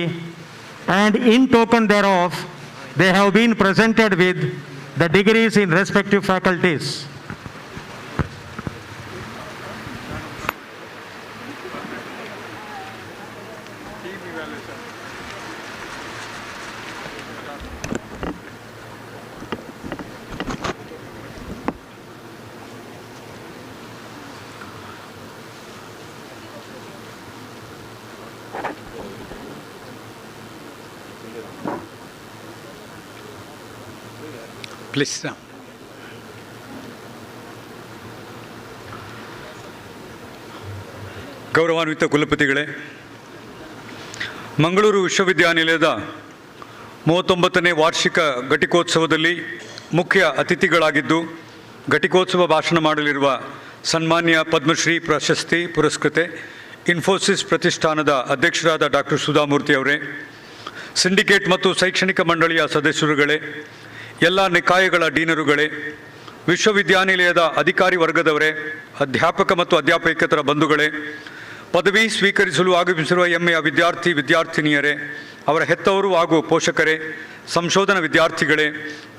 and in token thereof, they have been presented with the degrees in respective faculties. Please. ಗೌರವಾನ್ವಿತ ಕುಲಪತಿಗಳೇ, ಮಂಗಳೂರು ವಿಶ್ವವಿದ್ಯಾನಿಲಯದ 39ನೇ ವಾರ್ಷಿಕ ಘಟಿಕೋತ್ಸವದಲ್ಲಿ ಮುಖ್ಯ ಅತಿಥಿಗಳಾಗಿದ್ದು ಘಟಿಕೋತ್ಸವ ಭಾಷಣ ಮಾಡಲಿರುವ ಸನ್ಮಾನ್ಯ ಪದ್ಮಶ್ರೀ ಪ್ರಶಸ್ತಿ ಪುರಸ್ಕೃತೆ ಇನ್ಫೋಸಿಸ್ ಪ್ರತಿಷ್ಠಾನದ ಅಧ್ಯಕ್ಷರಾದ ಡಾಕ್ಟರ್ ಸುಧಾಮೂರ್ತಿ ಅವರೇ, ಸಿಂಡಿಕೇಟ್ ಮತ್ತು ಶೈಕ್ಷಣಿಕ ಮಂಡಳಿಯ ಸದಸ್ಯರುಗಳೇ, ಎಲ್ಲ ನಿಕಾಯಗಳ ಡೀನರುಗಳೇ, ವಿಶ್ವವಿದ್ಯಾನಿಲಯದ ಅಧಿಕಾರಿ ವರ್ಗದವರೇ, ಅಧ್ಯಾಪಕ ಮತ್ತು ಅಧ್ಯಾಪಕೇತರ ಬಂಧುಗಳೇ, ಪದವಿ ಸ್ವೀಕರಿಸಲು ಆಗಮಿಸಿರುವ ಹೆಮ್ಮೆಯ ವಿದ್ಯಾರ್ಥಿ ವಿದ್ಯಾರ್ಥಿನಿಯರೇ, ಅವರ ಹೆತ್ತವರು ಹಾಗೂ ಪೋಷಕರೇ, ಸಂಶೋಧನಾ ವಿದ್ಯಾರ್ಥಿಗಳೇ,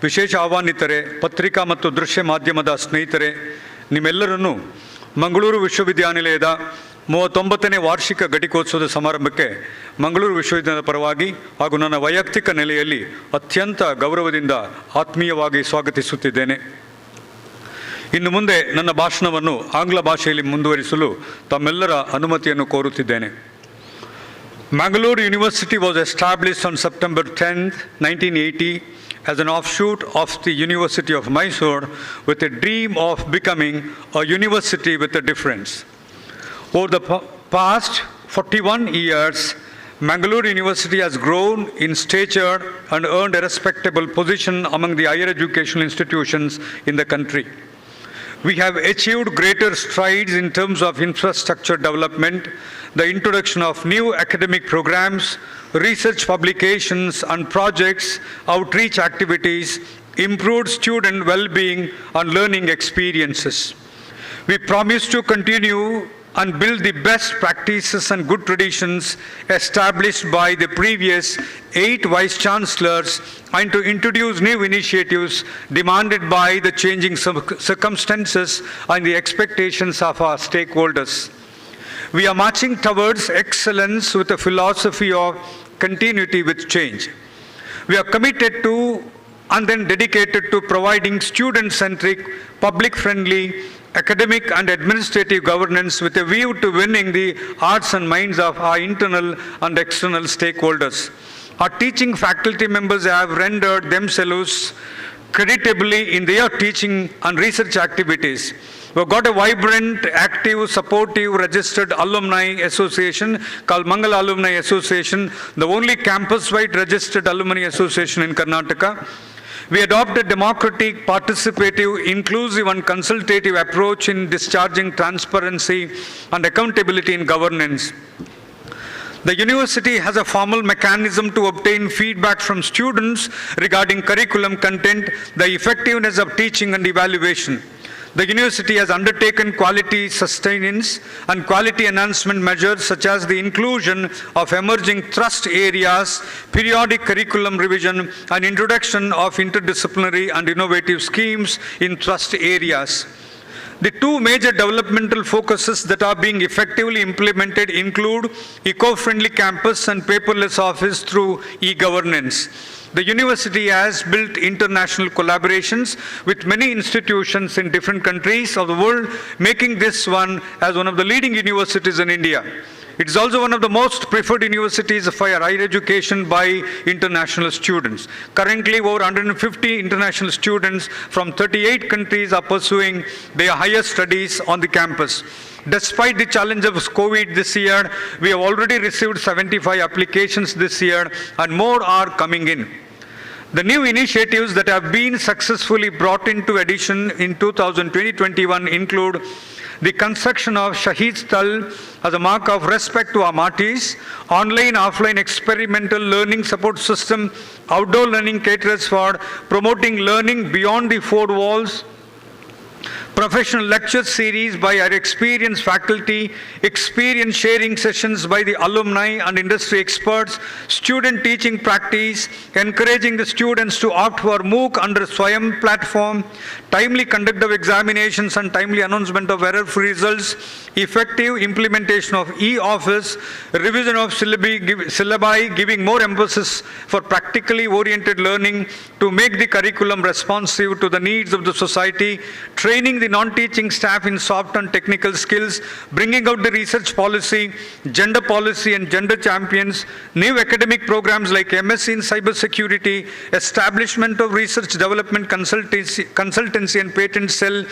ವಿಶೇಷ ಆಹ್ವಾನಿತರೇ, ಪತ್ರಿಕಾ ಮತ್ತು ದೃಶ್ಯ ಮಾಧ್ಯಮದ ಸ್ನೇಹಿತರೇ, ನಿಮ್ಮೆಲ್ಲರನ್ನೂ ಮಂಗಳೂರು ವಿಶ್ವವಿದ್ಯಾನಿಲಯದ 39ನೇ ವಾರ್ಷಿಕ ಘಟಿಕೋತ್ಸವದ ಸಮಾರಂಭಕ್ಕೆ ಮಂಗಳೂರು ವಿಶ್ವವಿದ್ಯಾಲಯದ ಪರವಾಗಿ ಹಾಗೂ ನನ್ನ ವೈಯಕ್ತಿಕ ನೆಲೆಯಲ್ಲಿ ಅತ್ಯಂತ ಗೌರವದಿಂದ ಆತ್ಮೀಯವಾಗಿ ಸ್ವಾಗತಿಸುತ್ತಿದ್ದೇನೆ. ಇನ್ನು ಮುಂದೆ ನನ್ನ ಭಾಷಣವನ್ನು ಆಂಗ್ಲ ಭಾಷೆಯಲ್ಲಿ ಮುಂದುವರಿಸಲು ತಮ್ಮೆಲ್ಲರ ಅನುಮತಿಯನ್ನು ಕೋರುತ್ತಿದ್ದೇನೆ. Mangalore University was established on September 10, 1980 as an offshoot of the University of Mysore with a dream of becoming a university with a difference. Over the past 41 years, Mangalore University has grown in stature and earned a respectable position among the higher educational institutions in the country. We have achieved greater strides in terms of infrastructure development, the introduction of new academic programs, research publications and projects, outreach activities, improved student well-being and learning experiences. We promise to continue and build the best practices and good traditions established by the previous 8 vice chancellors and to introduce new initiatives demanded by the changing circumstances and the expectations of our stakeholders. We are marching towards excellence with a philosophy of continuity with change. We are committed to and then dedicated to providing student-centric, public-friendly, academic and administrative governance with a view to winning the hearts and minds of our internal and external stakeholders. Our teaching faculty members have rendered themselves creditably in their teaching and research activities. We've got a vibrant, active, supportive, registered alumni association called Mangala Alumni Association, the only campus-wide registered alumni association in Karnataka. We adopt a democratic, participative, inclusive and consultative approach in discharging transparency and accountability in governance. The university has a formal mechanism to obtain feedback from students regarding curriculum content, the effectiveness of teaching and evaluation. The university has undertaken quality sustenance and quality enhancement measures such as the inclusion of emerging thrust areas, periodic curriculum revision, and introduction of interdisciplinary and innovative schemes in thrust areas. The two major developmental focuses that are being effectively implemented include eco-friendly campus and paperless office through e-governance. The university has built international collaborations with many institutions in different countries of the world, making this one as one of the leading universities in India. It is also one of the most preferred universities for higher education by international students. Currently, over 150 international students from 38 countries are pursuing their higher studies on the campus. Despite the challenge of COVID this year, we have already received 75 applications this year and more are coming in. The new initiatives that have been successfully brought into addition in 2020-21 include the construction of Shahid Sthal as a mark of respect to our martyrs, online-offline experimental learning support system, outdoor learning caterers for promoting learning beyond the four walls, professional lecture series by our experienced faculty, experience sharing sessions by the alumni and industry experts, student teaching practice, encouraging the students to opt for MOOC under Swayam platform, timely conduct of examinations and timely announcement of error-free results, effective implementation of e-office, revision of syllabi giving more emphasis for practically oriented learning to make the curriculum responsive to the needs of the society, training the non-teaching staff in soft and technical skills, bringing out the research policy and gender champions, new academic programs like MSc in cybersecurity, establishment of research development consultancy and patent cell,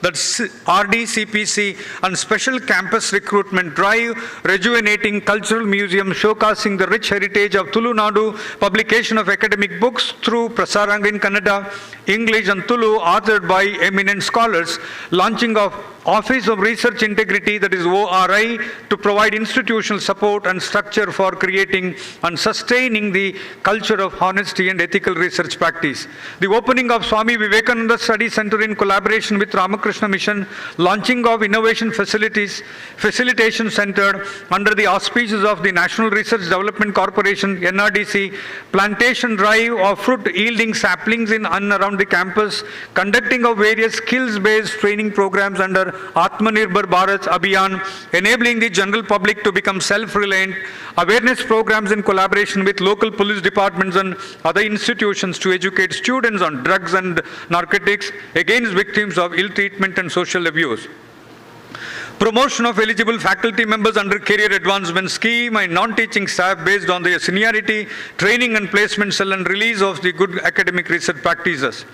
that's RDCPC, and special campus recruitment drive, rejuvenating cultural museum showcasing the rich heritage of Tulunadu, publication of academic books through Prasaranga in Kannada, English and Tulu authored by eminent scholars, launching of Office of Research Integrity, that is ORI, to provide institutional support and structure for creating and sustaining the culture of honesty and ethical research practice. The opening of Swami Vivekananda Study Center in collaboration with Ramakrishna Mission, launching of innovation facilitation center under the auspices of the National Research Development Corporation, NRDC, plantation drive of fruit yielding saplings in and around the campus, conducting of various skills-based training programs under Atmanirbhar Bharat Abhiyan, enabling the general public to become self-reliant, awareness programs in collaboration with local police departments and other institutions to educate students on drugs and narcotics against victims of ill treatment and social abuse. Promotion of eligible faculty members under career advancement scheme and non-teaching staff based on their seniority, training and placement cell, and release of the good academic research practices.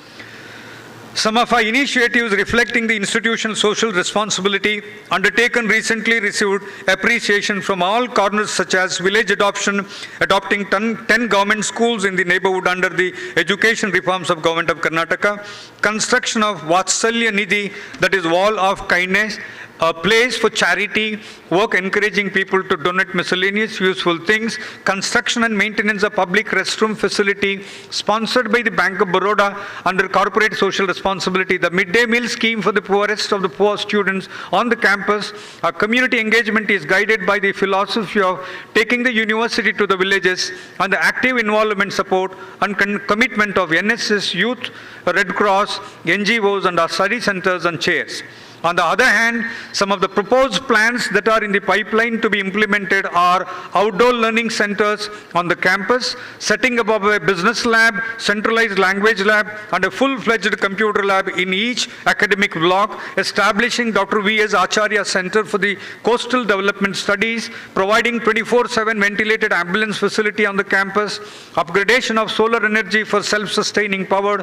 Some of our initiatives reflecting the institution's social responsibility undertaken recently received appreciation from all corners, such as village adopting 10 government schools in the neighborhood under the education reforms of Government of Karnataka, construction of Vatsalya Nidhi, that is wall of kindness, a place for charity, work encouraging people to donate miscellaneous useful things, construction and maintenance of public restroom facility sponsored by the Bank of Baroda under corporate social responsibility, the midday meal scheme for the poorest of the poor students on the campus. Our community engagement is guided by the philosophy of taking the university to the villages and the active involvement, support and commitment of NSS, youth, Red Cross, NGOs and our study centers and chairs. On the other hand, some of the proposed plans that are in the pipeline to be implemented are outdoor learning centers on the campus, setting up of a business lab, centralized language lab, and a full-fledged computer lab in each academic block, establishing Dr. V.S. Acharya Center for the Coastal Development Studies, providing 24/7 ventilated ambulance facility on the campus, upgradation of solar energy for self-sustaining power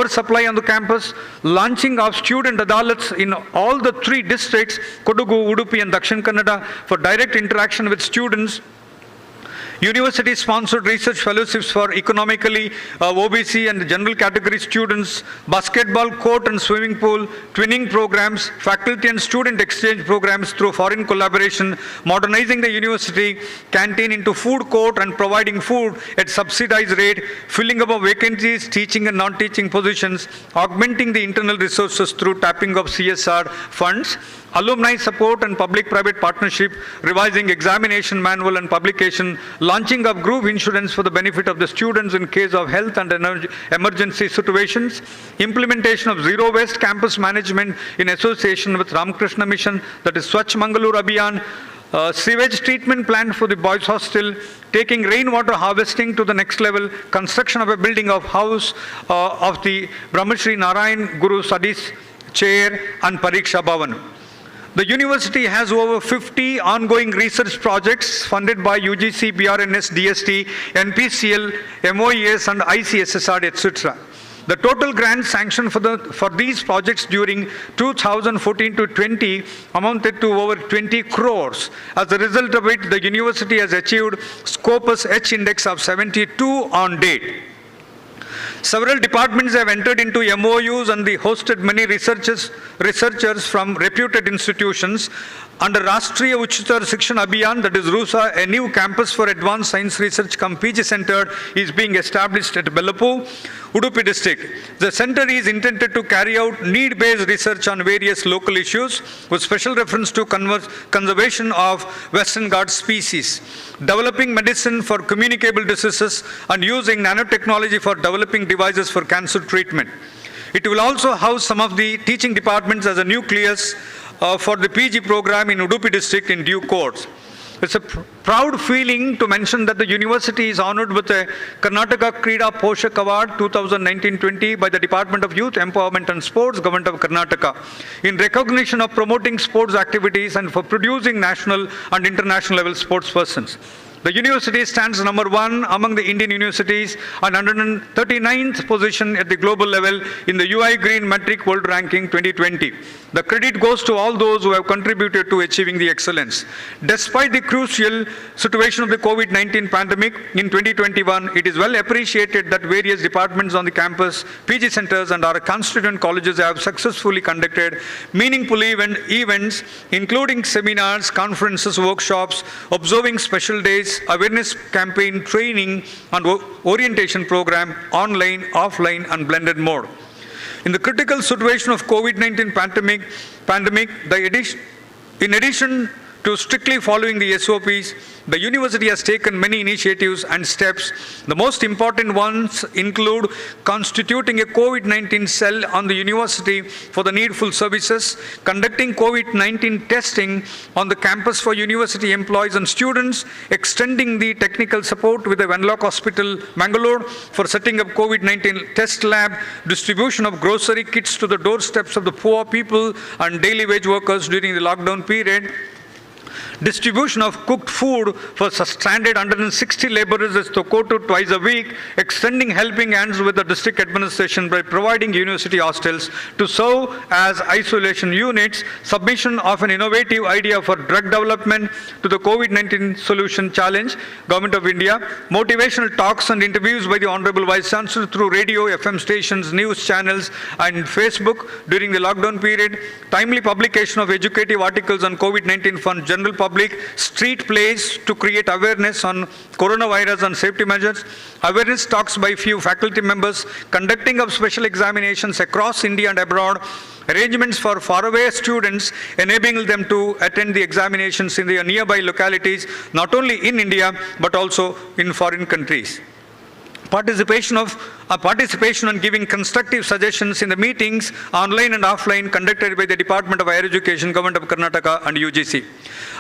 supply on the campus, launching of student adalats in all the 3 districts, Kodagu, Udupi and Dakshin Kannada, for direct interaction with students, university-sponsored research fellowships for economically OBC and general category students, basketball court and swimming pool, twinning programs, faculty and student exchange programs through foreign collaboration, modernizing the university canteen into food court and providing food at subsidized rate, filling up of vacancies, teaching and non-teaching positions, augmenting the internal resources through tapping of CSR funds, alumni support and public-private partnership, revising examination manual and publication, launching of group insurance for the benefit of the students in case of health and emergency situations, implementation of zero waste campus management in association with Ramakrishna Mission, that is Swachh Mangalore Abhiyan, sewage treatment plant for the boys hostel, taking rainwater harvesting to the next level, construction of a building of house of the Brahmashri Narayan Guru Studies Chair and Pariksha Bhavan. The university has over 50 ongoing research projects funded by UGC, BRNS, DST, NPCL, MOES and ICSSR, etc. The total grant sanctioned for these projects during 2014 to 20 amounted to over 20 crores. As a result of it, the university has achieved Scopus H index of 72 on date. Several departments have entered into MOUs and they hosted many researchers from reputed institutions. Under Rashtriya Uchitar Shikshan Abhiyan, that is RUSA, a new campus for advanced science research cum PG center is being established at Belapur, Udupi district. The center is intended to carry out need-based research on various local issues with special reference to conservation of Western Ghats species, developing medicine for communicable diseases and using nanotechnology for developing devices for cancer treatment. It will also house some of the teaching departments as a nucleus for the PG program in Udupi district in due course. It's a proud feeling to mention that the university is honored with a Karnataka Krida Poshak Award 2019-20 by the Department of Youth Empowerment and Sports, Government of Karnataka, in recognition of promoting sports activities and for producing national and international level sports persons. The university stands number 1 among the Indian universities and 139th position at the global level in the UI Green Metric World Ranking 2020. The credit goes to all those who have contributed to achieving the excellence. Despite the crucial situation of the COVID-19 pandemic in 2021, it is well appreciated that various departments on the campus, PG centers and our constituent colleges have successfully conducted meaningful events, including seminars, conferences, workshops, observing special days, awareness campaign, training and orientation program, online, offline and blended mode. In the critical situation of COVID-19 pandemic, in addition to strictly following the SOPs, the university has taken many initiatives and steps. The most important ones include constituting a COVID-19 cell on the university for the needful services, conducting COVID-19 testing on the campus for university employees and students, extending the technical support with the Venlock Hospital, Mangalore, for setting up COVID-19 test lab, distribution of grocery kits to the doorsteps of the poor people and daily wage workers during the lockdown period, distribution of cooked food for stranded 160 laborers at Tokotu twice a week, extending helping hands with the district administration by providing university hostels to serve as isolation units, submission of an innovative idea for drug development to the COVID-19 solution challenge, Government of India, motivational talks and interviews by the Honorable Vice Chancellor through radio, FM stations, news channels and Facebook during the lockdown period, timely publication of educative articles on COVID-19 for general public, street plays to create awareness on coronavirus and safety measures, awareness talks by few faculty members, conducting of special examinations across India and abroad, arrangements for faraway students, enabling them to attend the examinations in their nearby localities, not only in India, but also in foreign countries. participation and giving constructive suggestions in the meetings, online and offline, conducted by the Department of Higher Education, Government of Karnataka and UGC.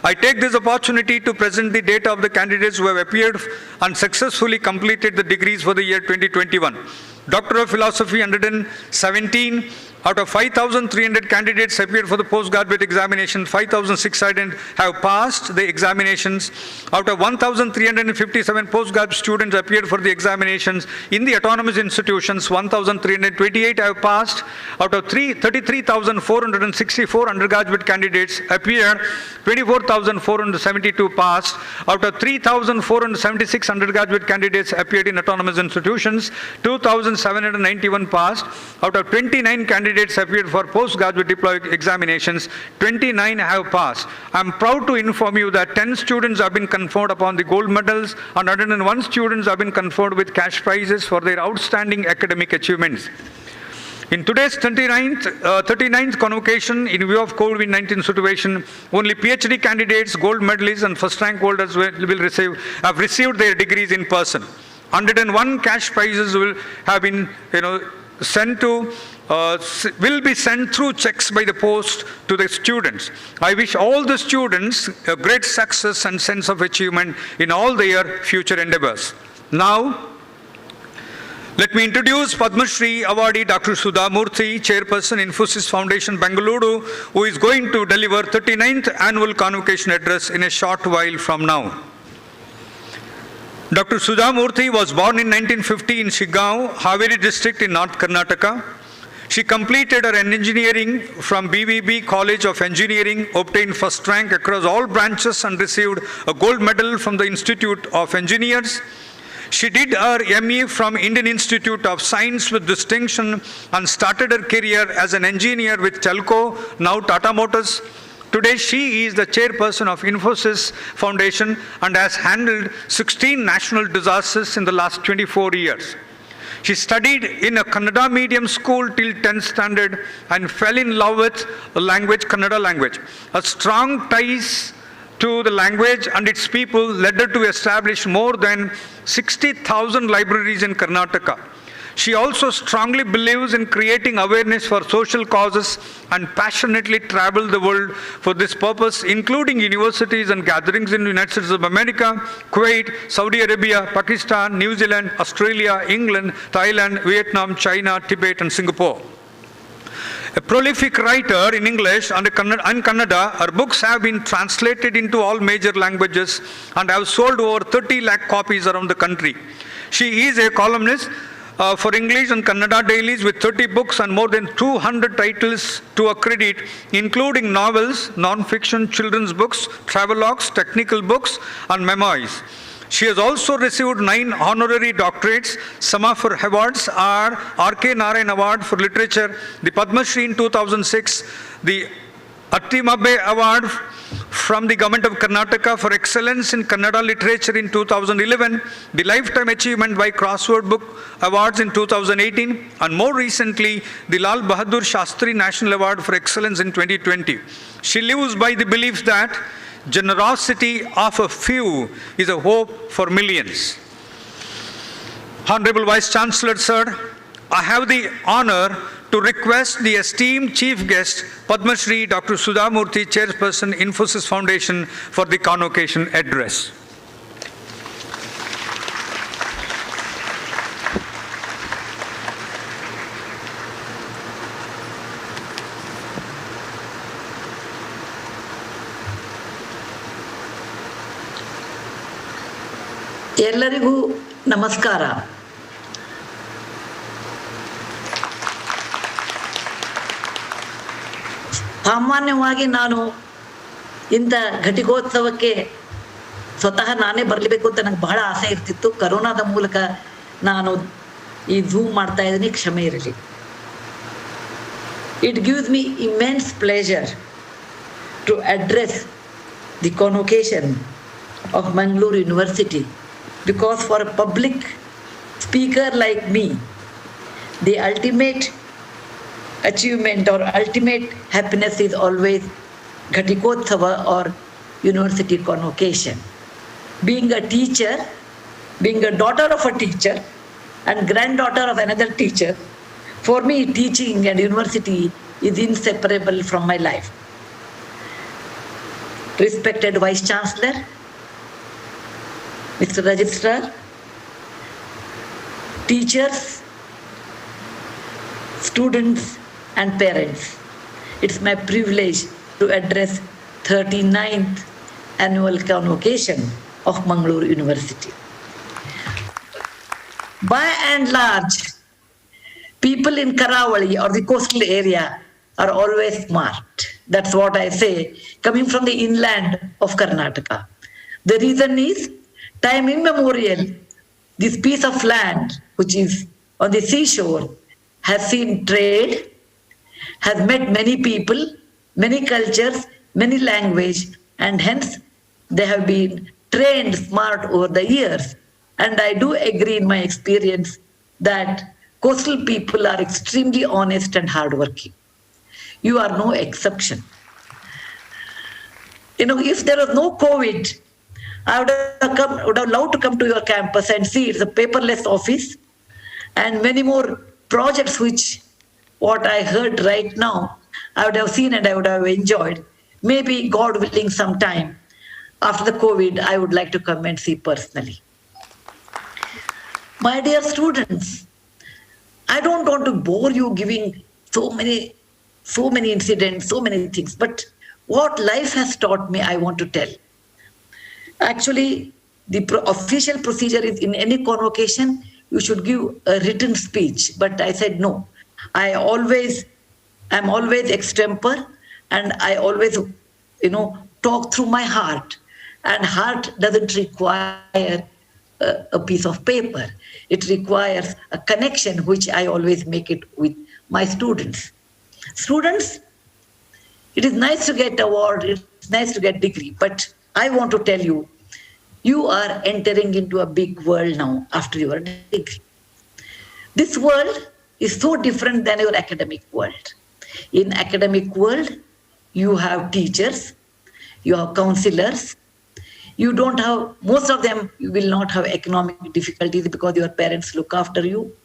I take this opportunity to present the data of the candidates who have appeared and successfully completed the degrees for the year 2021. Doctor of Philosophy, 117. Out of 5,300 candidates appeared for the postgraduate examination, 5,600 have passed the examinations. Out of 1,357 postgraduate students appeared for the examinations in the autonomous institutions, 1,328 have passed. Out of 33,464 undergraduate candidates appeared, 24,472 passed. Out of 3,476 undergraduate candidates appeared in autonomous institutions, 2,791 passed. Out of 29 candidates appeared for postgraduate diploma examinations, 29 have passed. I am proud to inform you that 10 students have been conferred upon the gold medals and 101 students have been conferred with cash prizes for their outstanding academic achievements. In today's 39th convocation, in view of COVID-19 situation, only PhD candidates, gold medalists and first rank holders have received their degrees in person. 101 cash prizes will have been will be sent through checks by the post to the students. I wish all the students a great success and sense of achievement in all their future endeavors. Now, let me introduce Padma Shri awardee Dr. Sudha Murthy, Chairperson, Infosys Foundation, Bengaluru, who is going to deliver 39th annual convocation address in a short while from now. Dr. Sudha Murthy was born in 1950 in Shigaon, Haveri district in North Karnataka. She completed her engineering from BVB College of Engineering, obtained first rank across all branches and received a gold medal from the Institute of Engineers. She did her ME from Indian Institute of Science with distinction and started her career as an engineer with Telco, now Tata Motors. Today, she is the chairperson of Infosys Foundation and has handled 16 national disasters in the last 24 years. She studied in a Kannada medium school till 10th standard and fell in love with the language, Kannada language. Her strong ties to the language and its people led her to establish more than 60,000 libraries in Karnataka. She also strongly believes in creating awareness for social causes and passionately traveled the world for this purpose, including universities and gatherings in the United States of America, Kuwait, Saudi Arabia, Pakistan, New Zealand, Australia, England, Thailand, Vietnam, China, Tibet, and Singapore. A prolific writer in English and Kannada, her books have been translated into all major languages and have sold over 30 lakh copies around the country. She is a columnist for English and Kannada dailies with 30 books and more than 200 titles to her credit, including novels, non-fiction, children's books, travelogues, technical books, and memoirs. She has also received 9 honorary doctorates. Some of her awards are R.K. Narayan Award for Literature, the Padma Shri in 2006, the Attimabbe Award from the Government of Karnataka for Excellence in Kannada Literature in 2011, the Lifetime Achievement by Crossword Book Awards in 2018, and more recently, the Lal Bahadur Shastri National Award for Excellence in 2020. She lives by the belief that generosity of a few is a hope for millions. Honorable Vice Chancellor, sir, I have the honor to request the esteemed chief guest, Padma Shri Dr. Sudha Murthy, Chairperson, Infosys Foundation, for the convocation address. ಎಲ್ಲರಿಗೂ ನಮಸ್ಕಾರ. ಸಾಮಾನ್ಯವಾಗಿ ನಾನು ಇಂಥ ಘಟಿಕೋತ್ಸವಕ್ಕೆ ಸ್ವತಃ ನಾನೇ ಬರಲೇಬೇಕು ಅಂತ ನಂಗೆ ಬಹಳ ಆಸೆ ಇರ್ತಿತ್ತು. ಕರೋನಾದ ಮೂಲಕ ನಾನು ಈ ಝೂಮ್ ಮಾಡ್ತಾ ಇದ್ದೀನಿ, ಕ್ಷಮೆ ಇರಲಿ. It gives me immense pleasure to address the convocation of Mangalore University, because for a public speaker like me, the ultimate achievement or ultimate happiness is always Ghatikotsava or university convocation. Being a teacher, being a daughter of a teacher, and granddaughter of another teacher, for me, teaching and university is inseparable from my life. Respected Vice Chancellor, Mr. Registrar, teachers, students and parents, it's my privilege to address 39th annual convocation of Mangalore University. By and large, people in Karavali or the coastal area are always smart. That's what I say, coming from the inland of Karnataka. The reason is, time immemorial, this piece of land, which is on the seashore, has seen trade, has met many people, many cultures, many language, and hence they have been trained smart over the years. And I do agree in my experience that coastal people are extremely honest and hardworking. You are no exception. You know, if there was no COVID, I would have loved to come to your campus and see it's a paperless office and many more projects which what I heard right now, I would have seen and I would have enjoyed. Maybe God willing sometime after the COVID, I would like to come and see personally. My dear students, I don't want to bore you giving so many incidents, so many things, but what life has taught me, I want to tell. Actually, the official procedure is in any convocation, you should give a written speech, but I said no. I'm always extempore and I always, talk through my heart, and heart doesn't require a piece of paper. It requires a connection, which I always make it with my students. Students, it is nice to get award, it's nice to get degree, but I want to tell you, you are entering into a big world now after your degree. This world is so different than your academic world. In academic world, you have teachers, you have counselors, you don't have, most of them, you will not have economic difficulties because your parents look after you.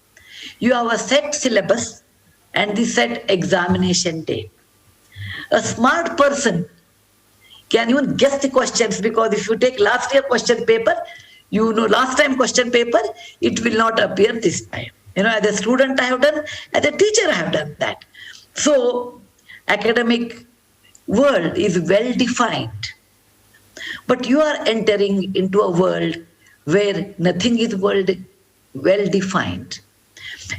You have a set syllabus and the set examination day. A smart person can even guess the questions, because if you take last year question paper, last time question paper, it will not appear this time. As a student I have done, as a teacher I have done that. So, academic world is well defined. But you are entering into a world where nothing is well defined.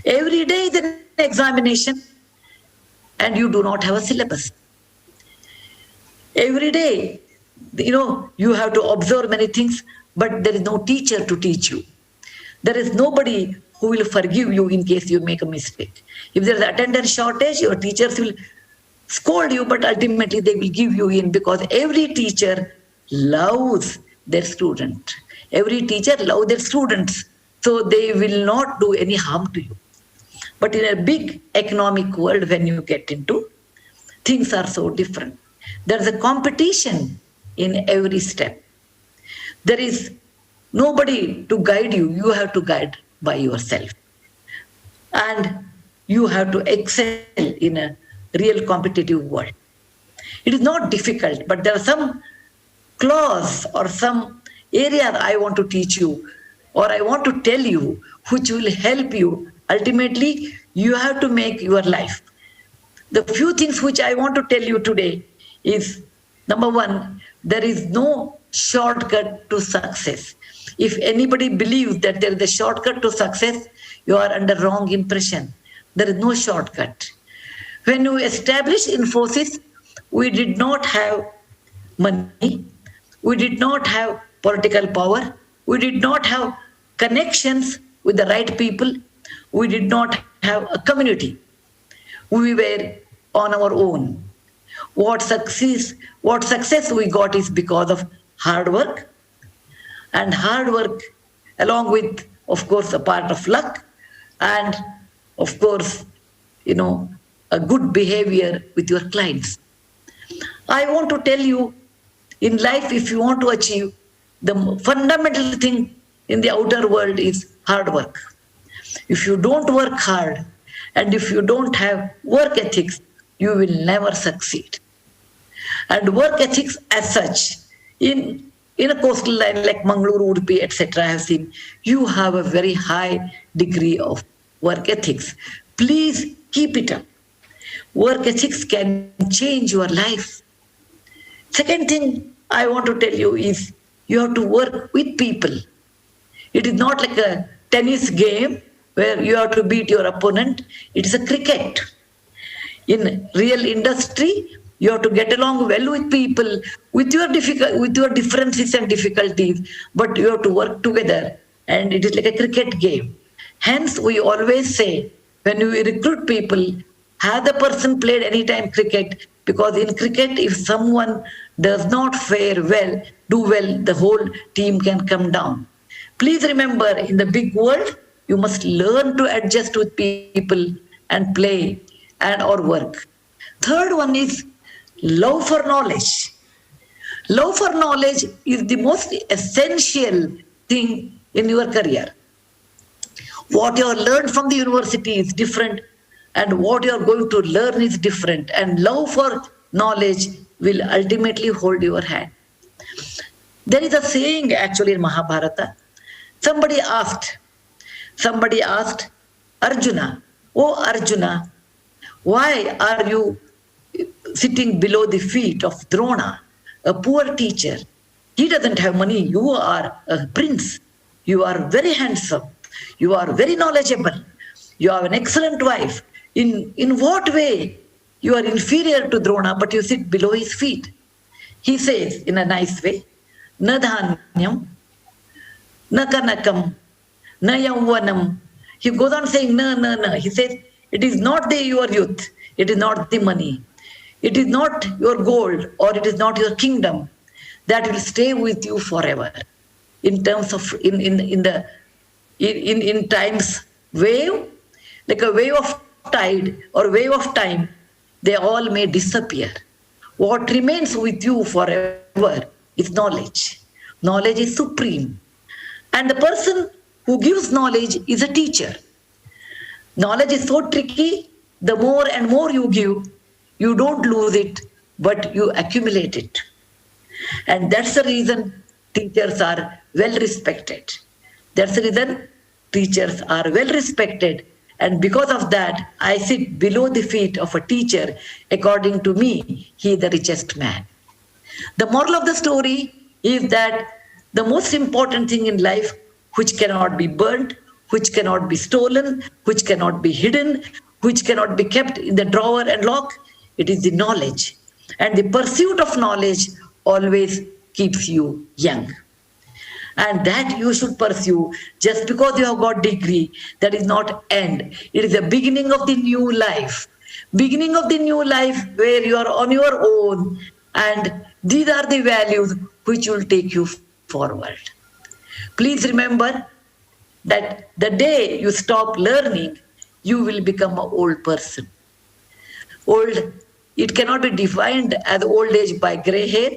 Every day is an examination and you do not have a syllabus. Every day, you have to observe many things, but there is no teacher to teach you. There is nobody who will forgive you in case you make a mistake. If there is attendance shortage, your teachers will scold you, but ultimately they will give you in, because every teacher loves their student. Every teacher loves their students, so they will not do any harm to you. But in a big economic world, when you get into, things are so different. There is a competition in every step. There is nobody to guide you. You have to guide by yourself. And you have to excel in a real competitive world. It is not difficult, but there are some clause or some area I want to teach you, or I want to tell you, which will help you. Ultimately, you have to make your life. The few things which I want to tell you today is, number one, there is no shortcut to success. If anybody believes that there is a shortcut to success, you are under wrong impression. There is no shortcut. When we established Infosys, we did not have money, we did not have political power, we did not have connections with the right people, we did not have a community. We were on our own. What success we got is because of hard work, and hard work along with, of course, a part of luck, and of course, a good behavior with your clients. I want to tell you, in life, if you want to achieve, the fundamental thing in the outer world is hard work. If you don't work hard and if you don't have work ethics, you will never succeed. And work ethics as such, in a coastal line like Mangaluru, Udupi, etc., I have seen, you have a very high degree of work ethics. Please keep it up. Work ethics can change your life. Second thing I want to tell you is you have to work with people. It is not like a tennis game where you have to beat your opponent. It is a cricket. In real industry, you have to get along well with people, with your differences and difficulties, but you have to work together, and it is like a cricket game. Hence, we always say, when we recruit people, have the person played any time cricket, because in cricket, if someone does not fare well, do well, the whole team can come down. Please remember, in the big world, you must learn to adjust with people and play and or work. Third one is love for knowledge. Love for knowledge is the most essential thing in your career. What you have learned from the university is different, and what you are going to learn is different. And love for knowledge will ultimately hold your hand. There is a saying actually in Mahabharata. Somebody asked Arjuna, "Oh Arjuna, why are you sitting below the feet of Drona, a poor teacher? He doesn't have money. You are a prince. You are very handsome. You are very knowledgeable. You have an excellent wife. In what way you are inferior to Drona, but you sit below his feet?" He says in a nice way, "Na dhanyam, na kanakam, na yauvanam." He goes on saying, no. He says, it is not your youth. It is not the money. It is not your gold, or it is not your kingdom that will stay with you forever. In terms of, in time's wave, like a wave of tide or wave of time, they all may disappear. What remains with you forever is knowledge. Knowledge is supreme. And the person who gives knowledge is a teacher. Knowledge is so tricky. The more and more you give, you don't lose it, but you accumulate it. And that's the reason teachers are well respected. That's the reason teachers are well respected. And because of that, I sit below the feet of a teacher. According to me, he is the richest man. The moral of the story is that the most important thing in life, which cannot be burnt, which cannot be stolen, which cannot be hidden, which cannot be kept in the drawer and lock, it is the knowledge. And the pursuit of knowledge always keeps you young. And that you should pursue. Just because you have got degree, that is not end. It is the beginning of the new life. Beginning of the new life where you are on your own, and these are the values which will take you forward. Please remember that the day you stop learning, you will become an old person. Old, it cannot be defined as old age by gray hair,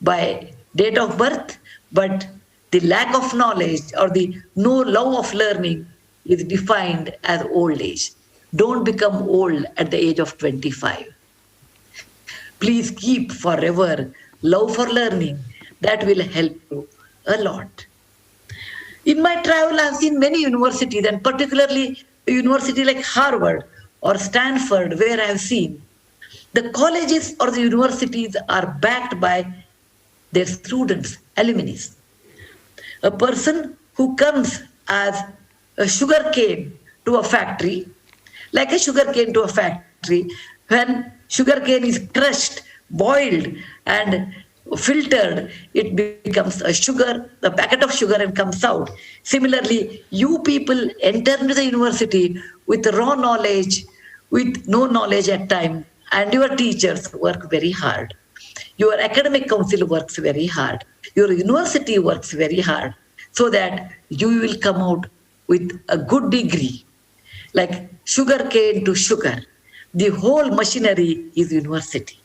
by date of birth, but the lack of knowledge or the no love of learning is defined as old age. Don't become old at the age of 25. Please keep forever love for learning. That will help you a lot. In my travel, I have seen many universities, and particularly a university like Harvard or Stanford, where I have seen the colleges or the universities are backed by their students, alumni. A person who comes as a sugar cane to a factory, like a sugar cane to a factory, when sugar cane is crushed, boiled, and filtered, it becomes a sugar, the packet of sugar, and comes out. Similarly, you people enter into the university with raw knowledge, with no knowledge at time, and your teachers work very hard. Your academic council works very hard. Your university works very hard, so that you will come out with a good degree. Like sugar cane to sugar, the whole machinery is university.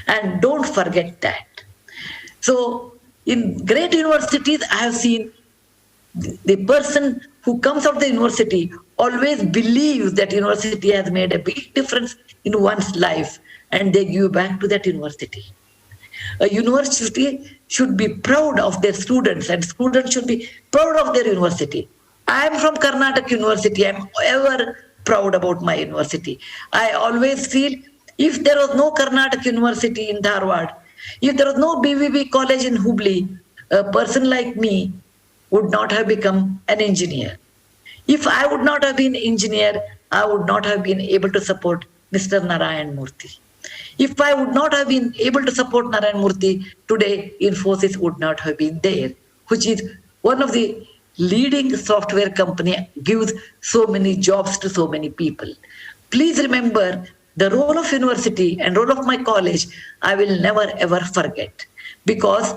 And don't forget that. So in great universities, I have seen the person who comes out of the university always believes that university has made a big difference in one's life, and they give back to that university. A university should be proud of their students, and students should be proud of their university. I am from Karnataka University. I am ever proud about my university. I always feel if there was no Karnataka University in Dharwad, if there was no BVB college in Hubli, a person like me would not have become an engineer. If I would not have been engineer, I would not have been able to support Mr. Narayan Murthy. If I would not have been able to support Narayan Murthy, today Infosys would not have been there, which is one of the leading software company, gives so many jobs to so many people. Please remember the role of university and role of my college, I will never ever forget. Because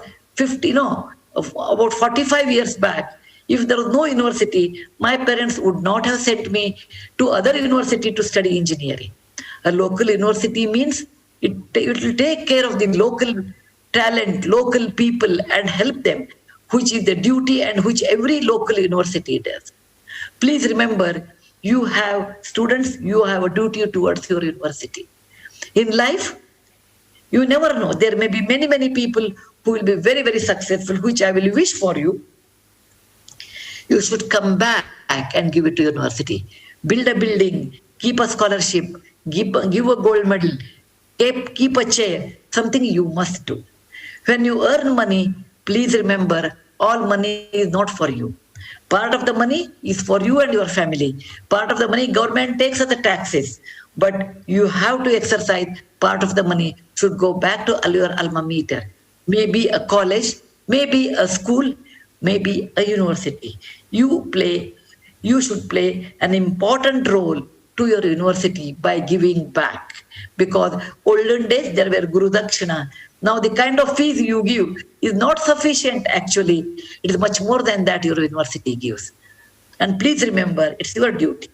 about 45 years back, if there was no university, my parents would not have sent me to other university to study engineering. A local university means it will take care of the local talent, local people, and help them, which is the duty and which every local university does. Please remember, you have students, you have a duty towards your university. In life, you never know. There may be many, many people who will be very, very successful, which I will wish for you. You should come back and give it to university. Build a building, keep a scholarship, give a gold medal, keep a chair, something you must do. When you earn money, please remember, all money is not for you. Part of the money is for you and your family. Part of the money government takes as the taxes. But you have to exercise, part of the money should go back to your alma mater. Maybe a college, maybe a school, maybe a university. You should play an important role to your university by giving back. Because olden days there were Guru Dakshina. Now the kind of fees you give is not sufficient actually. It is much more than that your university gives. And please remember, it's your duty.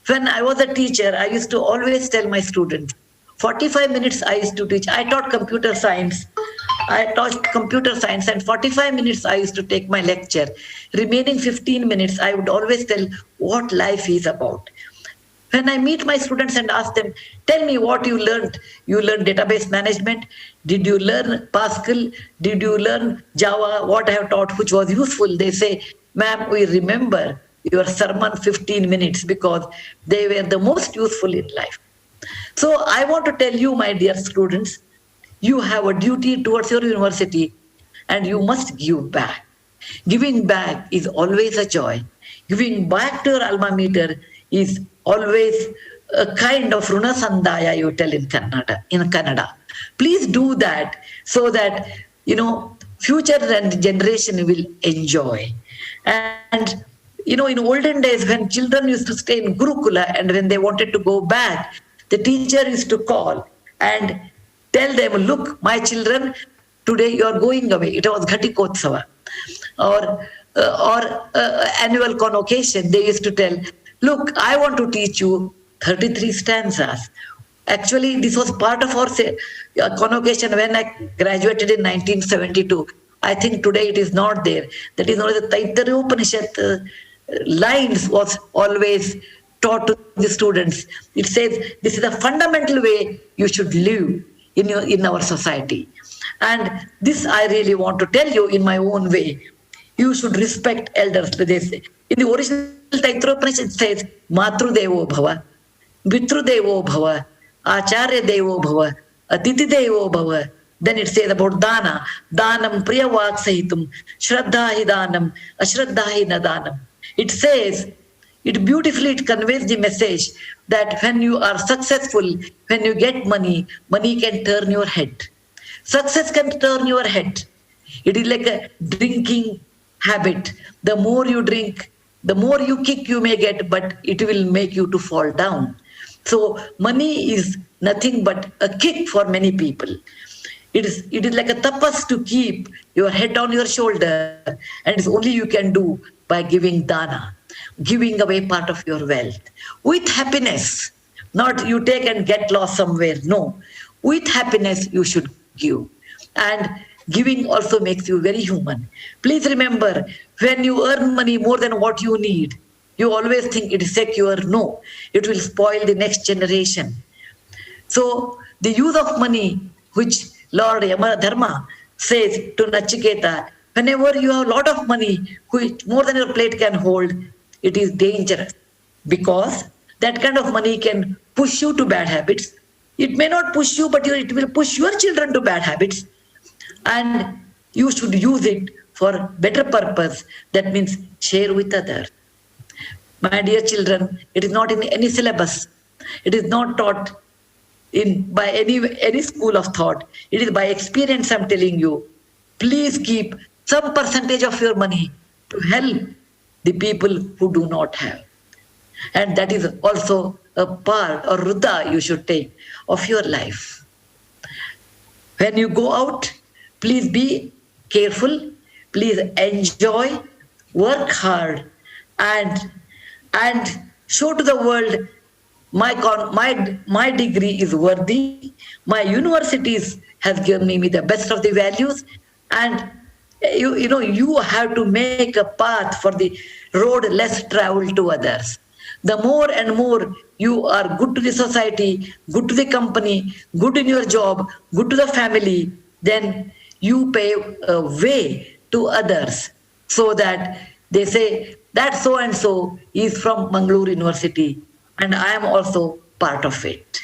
When I was a teacher, I used to always tell my students, 45 minutes I used to teach. I taught computer science. And 45 minutes I used to take my lecture. Remaining 15 minutes, I would always tell what life is about. When I meet my students and ask them, tell me what you learned. You learned database management. Did you learn Pascal? Did you learn Java? What I have taught, which was useful? They say, ma'am, we remember your sermon 15 minutes because they were the most useful in life. So I want to tell you, my dear students, you have a duty towards your university and you must give back. Giving back is always a joy. Giving back to your alma mater is always a kind of Runa Sandaya, you tell in Kannada. Please do that so that, future generation will enjoy. And, in olden days when children used to stay in Gurukula and when they wanted to go back, the teacher used to call and tell them, look, my children, today you are going away. It was Ghatikotsava. Or annual convocation, they used to tell, look, I want to teach you 33 stanzas. Actually, this was part of our convocation when I graduated in 1972. I think today it is not there. That is only the Taittiriya Upanishad lines was always taught to the students. It says this is a fundamental way you should live in our society. And this I really want to tell you in my own way. You should respect elders. They say. In the original Taittiriya Upanishad it says, Matru Devo Bhava, Pitru Devo Bhava, Acharya Devo Bhava, Atiti Devo Bhava. Then it says about Dana, Danam Priyavak Sahitum, Shraddha Hi Danam, Ashraddha Hi Nadanam. It says, it conveys the message that when you are successful, when you get money, money can turn your head. Success can turn your head. It is like a drinking habit. The more you drink, the more you kick you may get, but it will make you to fall down. So money is nothing but a kick for many people. It is like a tapas to keep your head on your shoulder, and it's only you can do by giving dana, giving away part of your wealth. With happiness, not you take and get lost somewhere, no. With happiness you should give. And giving also makes you very human. Please remember, When you earn money more than what you need, you always think it is secure. No, it will spoil the next generation. So the use of money, which Lord Yamadharma says to Nachiketa, whenever you have a lot of money, which more than your plate can hold, it is dangerous, because that kind of money can push you to bad habits. It may not push you, but it will push your children to bad habits. And you should use it for better purpose. That means share with others. My dear children, it is not in any syllabus. It is not taught by any school of thought. It is by experience I'm telling you. Please keep some percentage of your money to help the people who do not have. And that is also a part or ruddha you should take of your life. When you go out, please be careful, please enjoy, work hard, and show to the world my degree is worthy, my universities has given me the best of the values, and you have to make a path for the road less traveled to others. The more and more you are good to the society, good to the company, good in your job, good to the family, then you pave a way to others, so that they say that so and so is from Mangalore University and I am also part of it.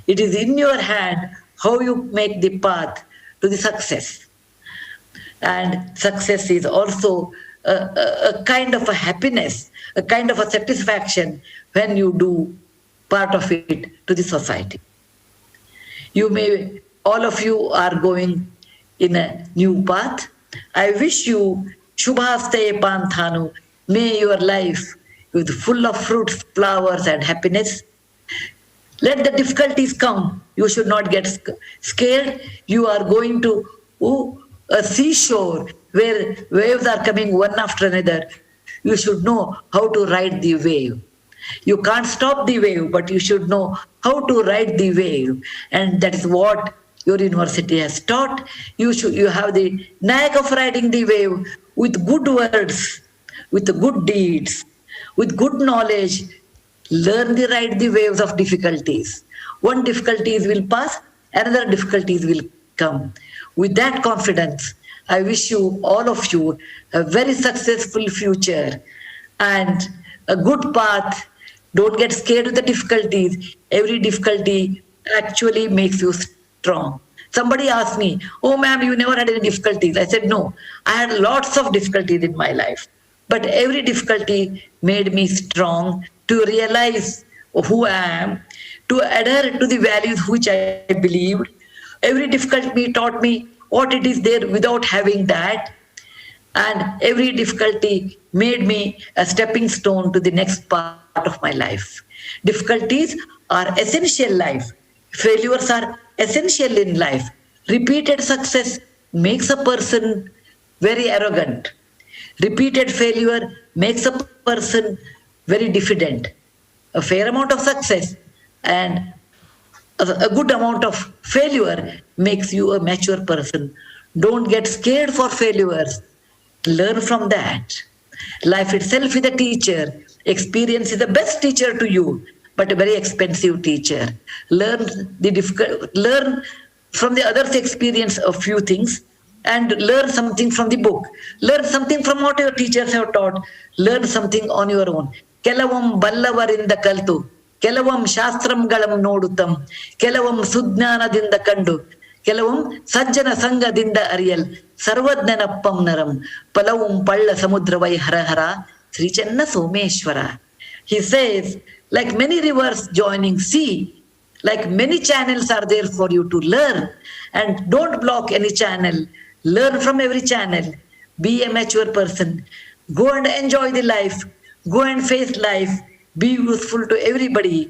It is in your hand how you make the path to the success. And success is also a kind of a happiness, a kind of a satisfaction when you do part of it to the society. All of you are going in a new path. I wish you Shubhaste Panthanu. May your life be full of fruits, flowers, and happiness. Let the difficulties come. You should not get scared. You are going to a seashore where waves are coming one after another. You should know how to ride the wave. You can't stop the wave, but you should know how to ride the wave. And that is what your university has taught. You have the knack of riding the wave with good words, with good deeds, with good knowledge. Learn to ride the waves of difficulties. One difficulties will pass, another difficulties will come. With that confidence, I wish you, all of you, a very successful future and a good path. Don't get scared of the difficulties. Every difficulty actually makes you strong. Somebody asked me, "Oh, ma'am, you never had any difficulties." I said, "No, I had lots of difficulties in my life. But every difficulty made me strong to realize who I am, to adhere to the values which I believed. Every difficulty taught me what it is there without having that. And every difficulty made me a stepping stone to the next part of my life. Difficulties are essential in life. Failures are essential in life. Repeated success makes a person very arrogant. Repeated failure makes a person very diffident. A fair amount of success and a good amount of failure makes you a mature person. Don't get scared for failures. Learn from that. Life itself is a teacher. Experience is the best teacher to you, but a very expensive teacher. Learn from the others' experience a few things and learn something from the book. Learn something from what your teachers have taught. Learn something on your own. Kelavam ballavarinda kaltu. Kelavam shastramgalam nodutam. Kelavam sudnanadinda kandu. Kelavam sajjana sangadinda ariyal. Sarvadnanappam naram. Palavum palla samudravai harahara. Sri Channa Someshwara. He says, like many rivers joining sea, like many channels are there for you to learn, and don't block any channel. Learn from every channel. Be a mature person. Go and enjoy the life. Go and face life. Be useful to everybody.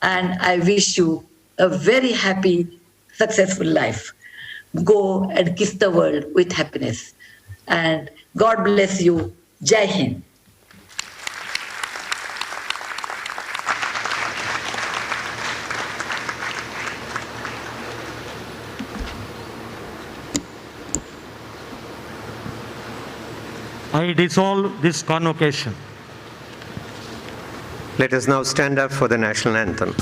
And I wish you a very happy, successful life. Go and kiss the world with happiness. And God bless you. Jai Hind. I dissolve this convocation. Let us now stand up for the national anthem.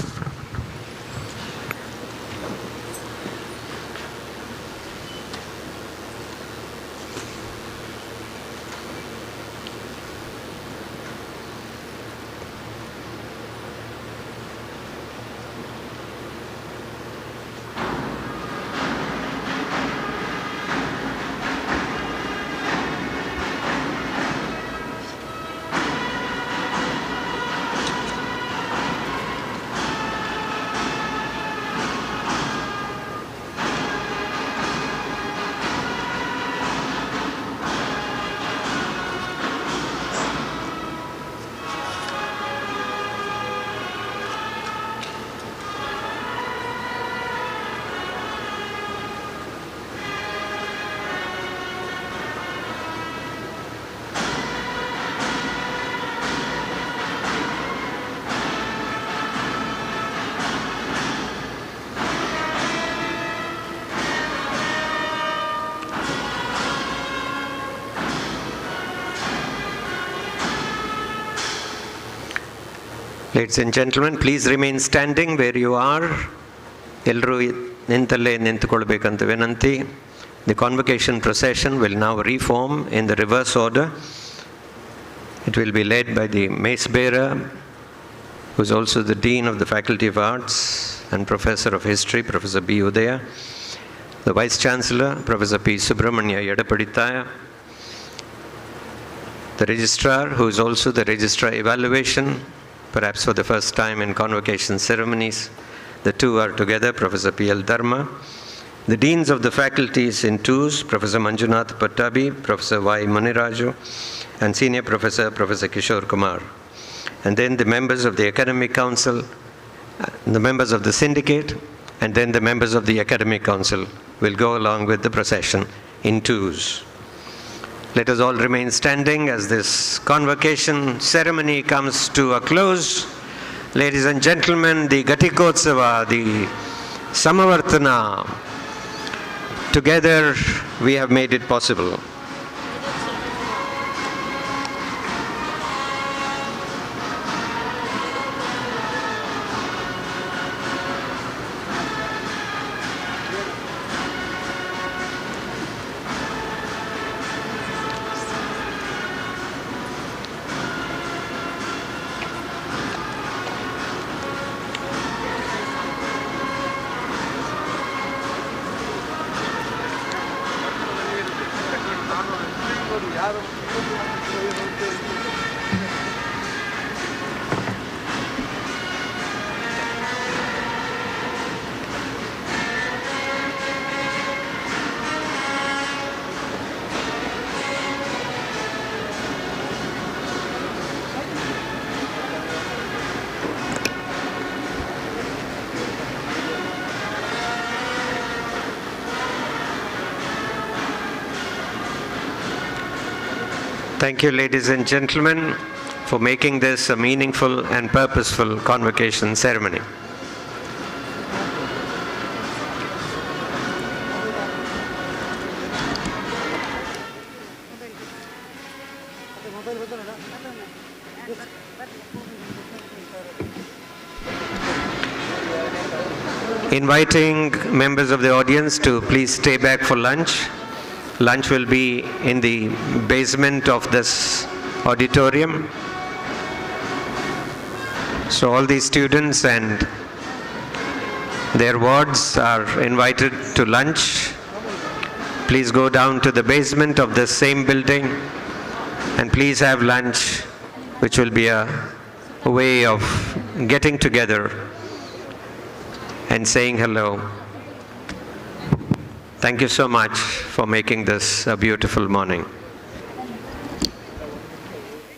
Ladies and gentlemen, please remain standing where you are. ಎಲ್ಲರೂ ನಿಂತಲ್ಲೇ ನಿಂತುಕೊಳ್ಬೇಕಂತ ವಿನಂತಿ. The convocation procession will now reform in the reverse order. It will be led by the mace bearer, who is also the Dean of the Faculty of Arts and Professor of History, Professor B. Udaya, the Vice Chancellor, Professor P. Subramanya Yadapaditaya, the Registrar, who is also the Registrar Evaluation, perhaps for the first time in convocation ceremonies. The two are together, Professor P.L. Dharma. The Deans of the Faculties in twos, Professor Manjunath Pattabi, Professor Y. Muniraju, and Senior Professor, Professor Kishore Kumar. And then the members of the Academic Council, the members of the Syndicate, and then the members of the Academic Council will go along with the procession in twos. Let us all remain standing as this convocation ceremony comes to a close. Ladies and gentlemen, the Ghatikotsava, the Samavartana, together we have made it possible. Thank you, ladies and gentlemen, for making this a meaningful and purposeful convocation ceremony. Inviting members of the audience to please stay back for lunch. Lunch will be in the basement of this auditorium. So all these students and their wards are invited to lunch. Please go down to the basement of the same building and please have lunch, which will be a way of getting together and saying hello. Thank you so much for making this a beautiful morning.